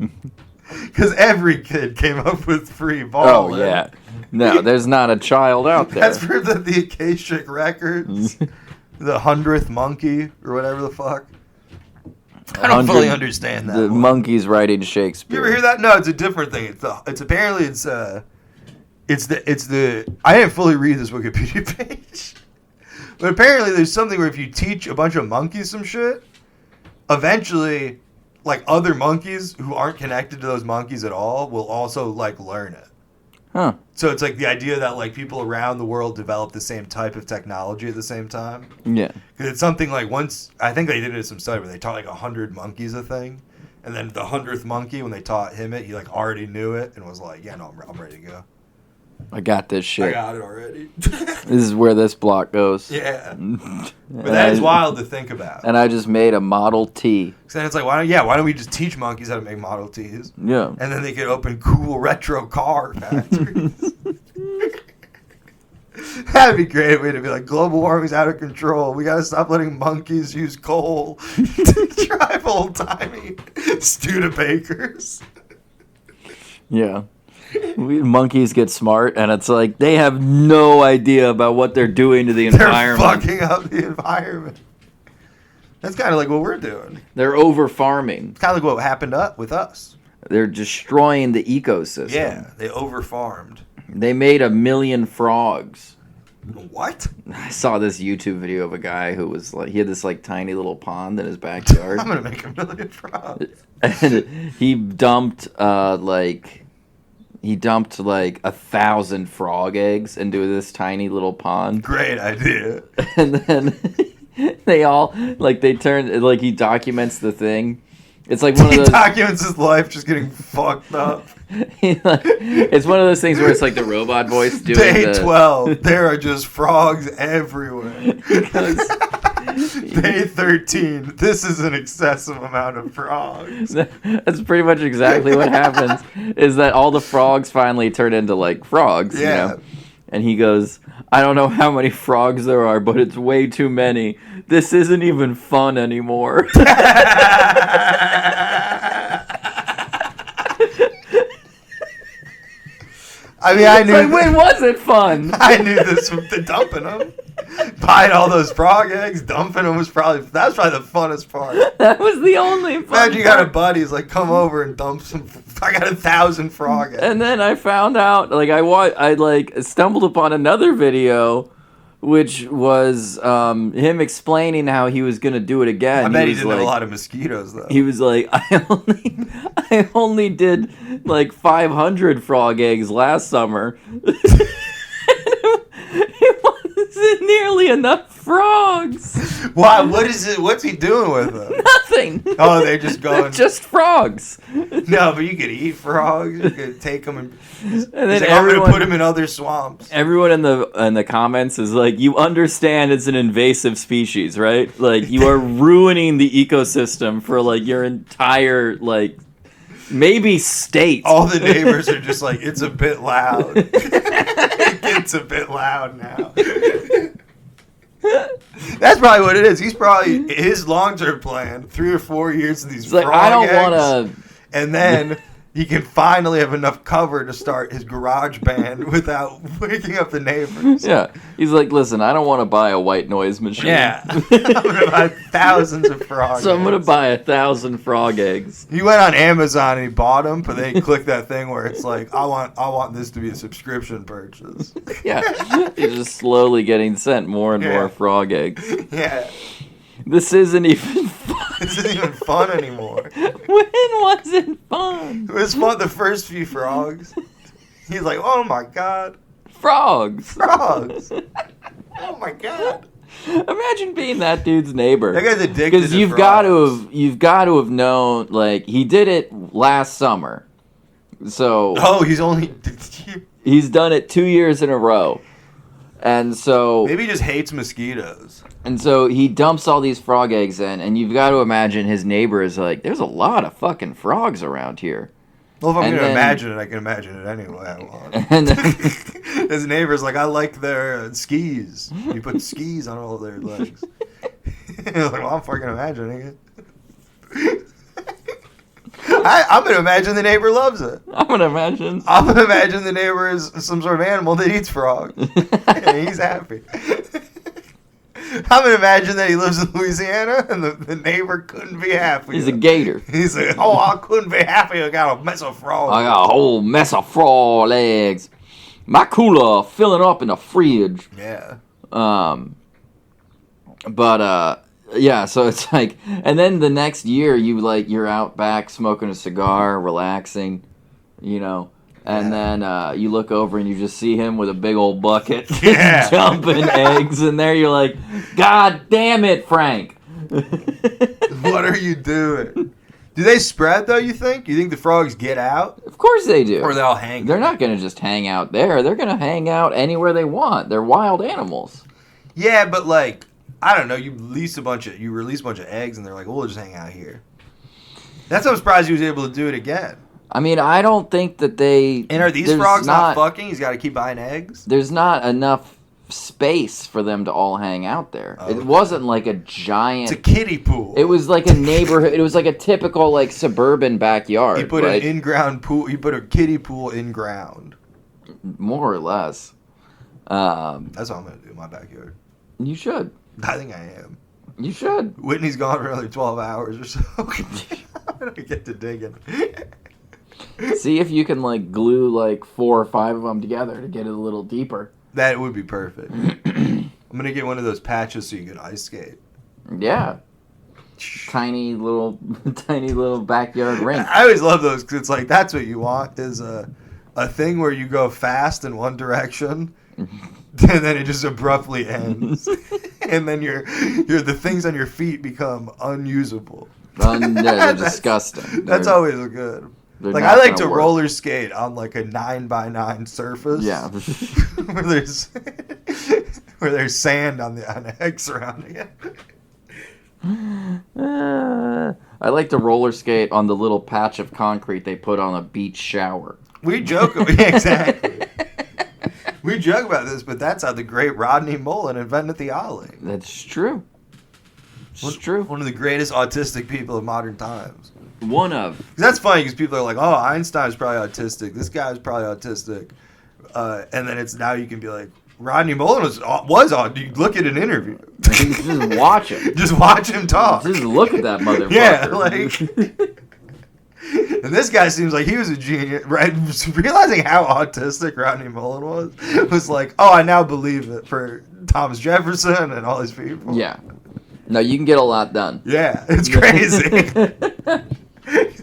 Because every kid came up with free balling. Oh yeah. No, there's not a child out there. That's proof that the Akashic Records, the 100th monkey or whatever the fuck. I don't fully understand that. The monkeys writing Shakespeare. You ever hear that? No, it's a different thing. It's apparently it's the I didn't fully read this Wikipedia page. But apparently there's something where if you teach a bunch of monkeys some shit, eventually like other monkeys who aren't connected to those monkeys at all will also like learn it. Huh. So it's like the idea that like people around the world develop the same type of technology at the same time. Yeah. Because it's something like once, I think they did it in some study where they taught like 100 monkeys a thing. And then the 100th monkey, when they taught him it, he like already knew it and was like, yeah, no, I'm ready to go. I got this shit. I got it already. This is where this block goes. Yeah. But that is wild to think about. And I just made a Model T. Because then it's like, why don't we just teach monkeys how to make Model Ts? Yeah. And then they could open cool retro car factories. That'd be a great way to be like, global warming's out of control. We got to stop letting monkeys use coal to drive old-timey Studebakers. Yeah. Monkeys get smart, and it's like they have no idea about what they're doing to the environment. They're fucking up the environment. That's kind of like what we're doing. They're over-farming. It's kind of like what happened with us. They're destroying the ecosystem. Yeah, they over-farmed. They made 1 million frogs. What? I saw this YouTube video of a guy who was like, he had this like tiny little pond in his backyard. I'm gonna make 1 million frogs. And he dumped like 1,000 frog eggs into this tiny little pond. Great idea. And then they all like they turn like he documents the thing. It's like one of those. He documents his life just getting fucked up. It's one of those things where it's like the robot voice doing Day 12, there are just frogs everywhere. Day 13, this is an excessive amount of frogs. That's pretty much exactly what happens. Is that all the frogs finally turn into like frogs? Yeah. You know? And he goes, I don't know how many frogs there are, but it's way too many. This isn't even fun anymore. I mean, I knew. Like, when was it fun? I knew this from the dumping them. Buying all those frog eggs, dumping them was probably the funnest part. That was the only fun Imagine you got a part. buddy who's like, come over and dump some. I got 1,000 frog eggs. And then I found out, like, I stumbled upon another video, which was him explaining how he was gonna do it again. I bet he was didn't like, have a lot of mosquitoes though. He was like, I only did like 500 frog eggs last summer. It wasn't nearly enough frogs. Why? What is it? What's he doing with them? Nothing. Oh, they're just going. Just frogs. No, but you could eat frogs. You could take them and then I'm going to put them in other swamps. Everyone in the comments is like, you understand it's an invasive species, right? Like, you are ruining the ecosystem for like your entire like maybe state. All the neighbors are just like, it's a bit loud. It's a bit loud now. That's probably what it is. He's probably his long-term plan, 3 or 4 years of these It's like, frog I don't eggs, want to. and then he can finally have enough cover to start his garage band without waking up the neighbors. Yeah, he's like, listen, I don't want to buy a white noise machine. Yeah, I'm gonna buy thousands of frog. So I'm gonna eggs. buy 1,000 frog eggs. He went on Amazon and he bought them, but then he clicked that thing where it's like, I want this to be a subscription purchase. Yeah, he's just slowly getting sent more and Yeah. more frog eggs. Yeah, This isn't even fun. this isn't even fun anymore. When was it fun? It was fun the first few frogs. He's like, oh my god, Frogs. frogs! Oh my god. Imagine being that dude's neighbor. That guy's addicted Because to you've got to have known, like, he did it last summer. So Oh, he's done it 2 years in a row. And so maybe he just hates mosquitoes. And so he dumps all these frog eggs in, and you've got to imagine his neighbor is like, there's a lot of fucking frogs around here. Well, if I'm And going to then- imagine it, I can imagine it anyway I want. And then, His neighbor's like, I like their skis. You put skis on all their legs. Like, well, I'm fucking imagining it. I'm going to imagine the neighbor loves it. I'm going to imagine. I'm going to imagine the neighbor is some sort of animal that eats frogs. And he's happy. I'm going to imagine that he lives in Louisiana and the neighbor couldn't be happy. He's a gator. He's like, oh, I couldn't be happy. I got a mess of frogs. I got a whole mess of frog legs. My cooler filling up in the fridge. Yeah. Yeah, so it's like, and then the next year you're out back smoking a cigar, relaxing, you know, and then you look over and you just see him with a big old bucket Yeah. dumping eggs in there. You're like, God damn it, Frank. What are you doing? Do they spread, though, you think? You think the frogs get out? Of course they do. Or they'll hang? They're not going to just hang out there. They're going to hang out anywhere they want. They're wild animals. Yeah, but like, I don't know. You release a bunch of eggs, and they're like, "We'll just hang out here." That's why I'm surprised he was able to do it again. I mean, I don't think that they... And are these there's frogs not fucking? He's got to keep buying eggs. There's not enough space for them to all hang out there. Oh, It okay. wasn't like a giant... It's a kiddie pool. It was like a neighborhood. It was like a typical like suburban backyard. He put right? an in-ground pool. He put a kiddie pool in ground. More or less. That's what I'm gonna do in my backyard. You should. I think I am. You should. Whitney's gone for another 12 hours or so. I'm gonna get to digging. See if you can like glue like 4 or 5 of them together to get it a little deeper. That would be perfect. I'm gonna get one of those patches so you can ice skate. Yeah. Tiny little backyard rink. I always love those because it's like that's what you want is a thing where you go fast in one direction, and then it just abruptly ends, and then the things on your feet become unusable. They're disgusting. That's They're- always good. they're Like not I like gonna to work. roller skate on like a 9x9 surface. Yeah. where there's sand on the egg surrounding it. I like to roller skate on the little patch of concrete they put on a beach shower. We joke, yeah, exactly. We joke about this, but that's how the great Rodney Mullen invented the ollie. That's true. It's true. One of the greatest autistic people of modern times. One of. 'Cause that's funny because people are like, "Oh, Einstein's probably autistic. This guy's probably autistic," and then it's now you can be like, Rodney Mullen was on. You look at an interview. Just watch him. Just watch him talk. Just look at that motherfucker. Yeah, like. And this guy seems like he was a genius, right? Realizing how autistic Rodney Mullen was like, oh, I now believe it for Thomas Jefferson and all these people. Yeah. No, you can get a lot done. Yeah, it's crazy.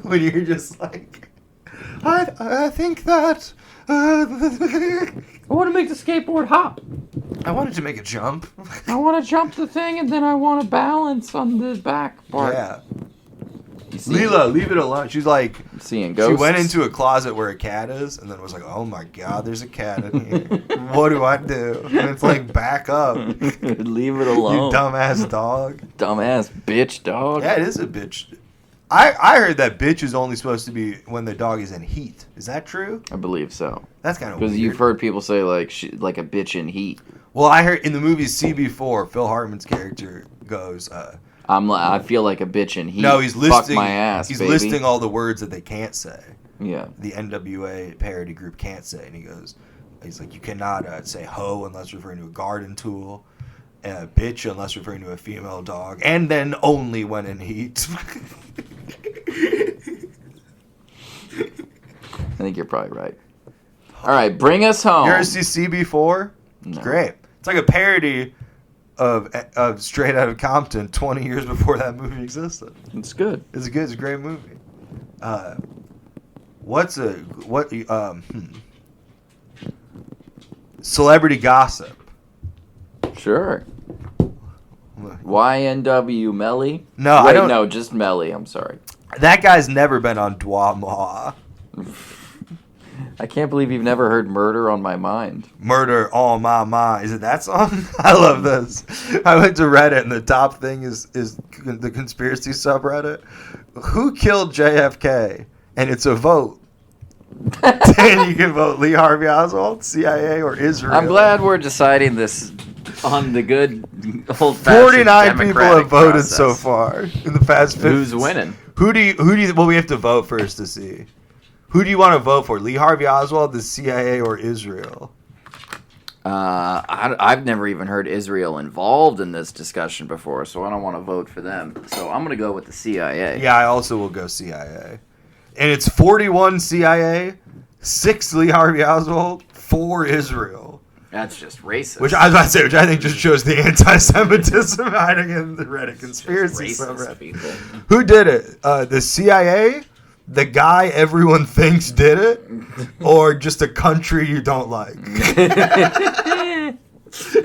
When you're just like, I think that. I want to make the skateboard hop. I wanted to make a jump. I want to jump the thing and then I want to balance on the back part. Yeah. You seeing, Leela, leave it alone. She's like, seeing ghosts. she went into a closet where a cat is, and then was like, "Oh my god, there's a cat in here. What do I do?" And it's like, back up, Leave it you alone. dumbass dog. Dumbass bitch dog. Yeah, it is a bitch. I heard that bitch is only supposed to be when the dog is in heat. Is that true? I believe so. That's kind of weird. Because you've heard people say like like a bitch in heat. Well, I heard in the movie CB4, Phil Hartman's character goes. I feel like a bitch in heat. No, he's Fuck listing. my ass, he's baby. listing all the words that they can't say. Yeah. The NWA parody group can't say, and he's like, you cannot say hoe unless referring to a garden tool, bitch unless referring to a female dog, and then only when in heat. I think you're probably right. All right, bring us home. You ever see CB4? It's No. great. It's like a parody of Straight Outta Compton 20 years before that movie existed. It's good. It's good. It's a great movie. Celebrity gossip. Sure. YNW Melly? No, Wait, I don't. no, just Melly. I'm sorry. That guy's never been on Dwa Ma. I can't believe you've never heard Murder on My Mind. Murder on my mind. Is it that song? I love this. I went to Reddit and the top thing is the conspiracy subreddit. Who killed JFK? And it's a vote. And you can vote Lee Harvey Oswald, CIA, or Israel. I'm glad we're deciding this on the good old-fashioned 49 people have voted process. so far in the past 50. Who's winning? Who do you? Well, we have to vote first to see. Who do you want to vote for? Lee Harvey Oswald, the CIA, or Israel? I've never even heard Israel involved in this discussion before, so I don't want to vote for them. So I'm going to go with the CIA. Yeah, I also will go CIA. And it's 41 CIA, 6 Lee Harvey Oswald, 4 Israel. That's just racist. Which I was about to say, which I think just shows the anti-Semitism hiding in the Reddit conspiracy Just racist subreddit. people. Who did it? The CIA? The guy everyone thinks did it? Or just a country you don't like?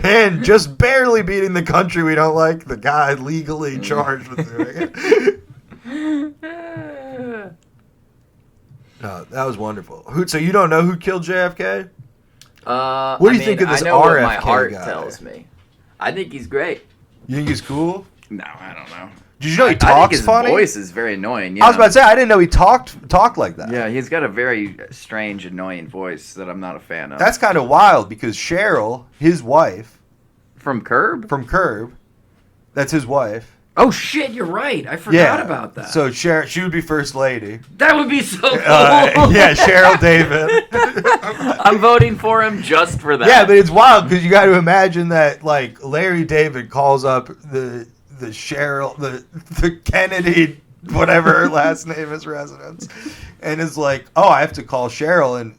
And just barely beating the country we don't like, the guy legally charged with doing it. No, that was wonderful. So you don't know who killed JFK? What do you think of this I know what RFK my heart guy? tells me. I think he's great. You think he's cool? No, I don't know. Did you know he I think talks his funny? voice is very annoying. Yeah. I was about to say, I didn't know he talked like that. Yeah, he's got a very strange, annoying voice that I'm not a fan of. That's kind of wild because Cheryl, his wife, from Curb? from Curb, that's his wife. Oh shit, you're right. I forgot about that. So she would be first lady. That would be so cool. Yeah, Cheryl David. I'm voting for him just for that. Yeah, but it's wild because you got to imagine that like Larry David calls up the Cheryl, the Kennedy, whatever her last name is, residence, and is like, oh, I have to call Cheryl and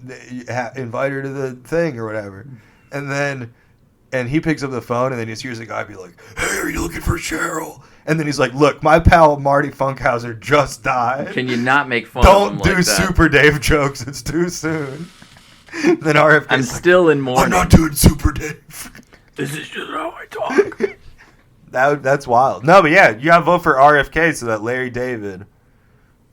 invite her to the thing or whatever, and he picks up the phone and then he hears the guy be like, hey, are you looking for Cheryl? And then he's like, look, my pal Marty Funkhauser just died. Can you not make fun Don't of him do like that? Super Dave jokes. It's too soon. Then RFK's I'm like, still in mourning. I'm not doing Super Dave. This is just how I talk. That's wild. No, but yeah, you gotta vote for RFK so that Larry David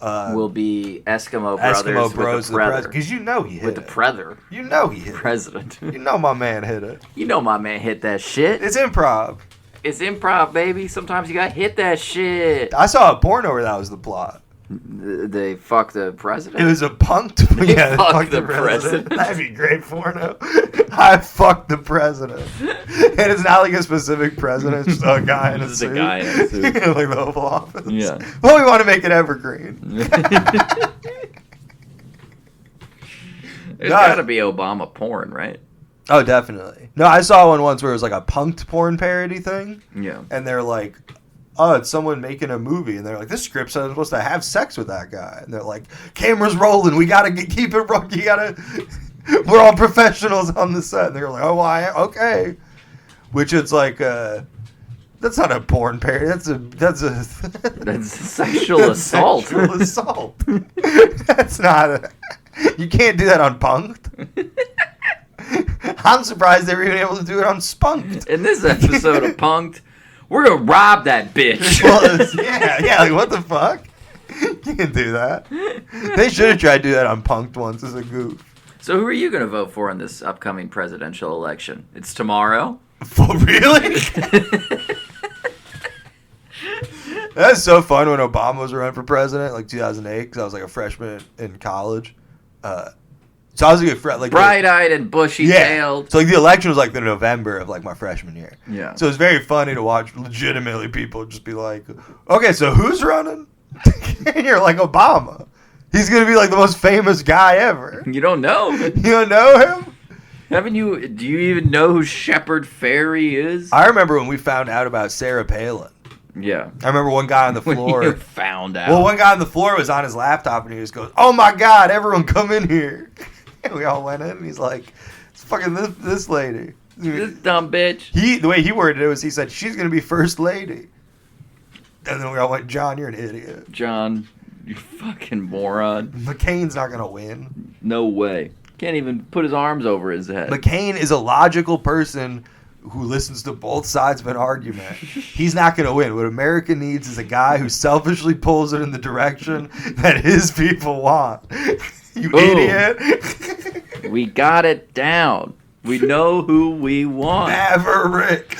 Will be Eskimo Brothers Eskimo Bros with the Predator. because you know he hit With the it. Predator. You know he hit it. President. You know my man hit it. You know my man hit that shit. It's improv. It's improv, baby. Sometimes you gotta hit that shit. I saw a porno where that was the plot. They fuck the president? It was a punked. Yeah, fuck fuck the president. That'd be great porno. I fucked the president. And it's not like a specific president, it's just a guy in a Just suit. a guy in a suit. Like the Oval Office. Yeah. Well, we want to make it evergreen. There's No. gotta be Obama porn, right? Oh, definitely. No, I saw one once where it was like a punked porn parody thing. Yeah. And they're like, oh, it's someone making a movie. And they're like, this script says I'm supposed to have sex with that guy. And they're like, camera's rolling. We got to keep it rolling. You got to, we're all professionals on the set. And they're like, oh, why? Okay. Which it's like, that's not a porn parody. That's That's sexual assault. Sexual assault. That's not you can't do that on Punked. I'm surprised they were even able to do it on Spunked. In this episode of Punked, we're gonna rob that bitch. Well, yeah, like what the fuck? You can do that. They should have tried to do that on Punked once as a goof. So who are you gonna vote for in this upcoming presidential election? It's tomorrow. For really? That's so fun when Obama was running for president, like 2008, because I was like a freshman in college. So I was a good friend, like Bright-eyed and bushy-tailed. So like the election was like the November of like my freshman year. Yeah. So it was very funny to watch legitimately people just be like, okay, so who's running? And you're like, Obama. He's gonna be like the most famous guy ever. You don't know. You don't know him? Do you even know who Shepard Fairey is? I remember when we found out about Sarah Palin. Yeah. I remember one guy on the When floor. you found out. Well, one guy on the floor was on his laptop and he just goes, "Oh my God, everyone come in here!" And we all went in and he's like, "It's fucking this lady." This dumb bitch. The way he worded it was, he said, "She's gonna be first lady." And then we all went, "John, you're an idiot. John, you fucking moron. McCain's not gonna win." No way. Can't even put his arms over his head. McCain is a logical person who listens to both sides of an argument. He's not going to win. What America needs is a guy who selfishly pulls it in the direction that his people want. You Boom. idiot. We got it down. We know who we want. Maverick.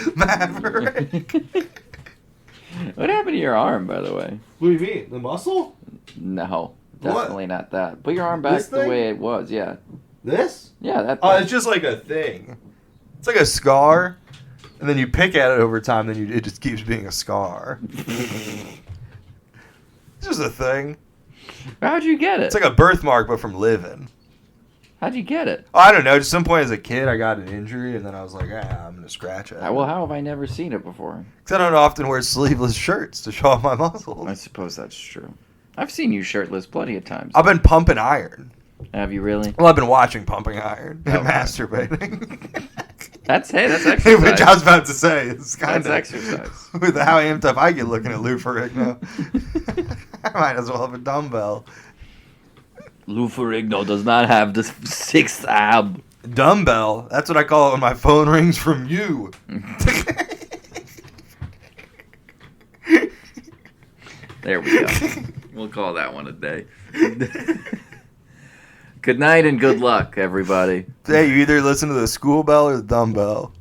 What happened to your arm, by the way? What do you mean? The muscle? No, What? definitely not that. Put your arm back This the thing? way it was. Yeah, This? yeah. That. Oh, thing. it's just like a thing. It's like a scar, and then you pick at it over time, then it just keeps being a scar. It's just a thing. How'd you get it? It's like a birthmark, but from living. How'd you get it? Oh, I don't know. At some point as a kid, I got an injury, and then I was like, I'm going to scratch it. Well, how have I never seen it before? Because I don't often wear sleeveless shirts to show off my muscles. I suppose that's true. I've seen you shirtless plenty of times. I've been pumping iron. Have you really? Well, I've been watching Pumping Iron and Okay. masturbating. That's exercise. Which I was about to say. It's kind That's of exercise. with how amped up I get looking at Lou Ferrigno. I might as well have a dumbbell. Lou Ferrigno does not have the sixth ab. Dumbbell. That's what I call it when my phone rings from you. There we go. We'll call that one a day. Good night and good luck, everybody. Hey, you either listen to the school bell or the dumbbell.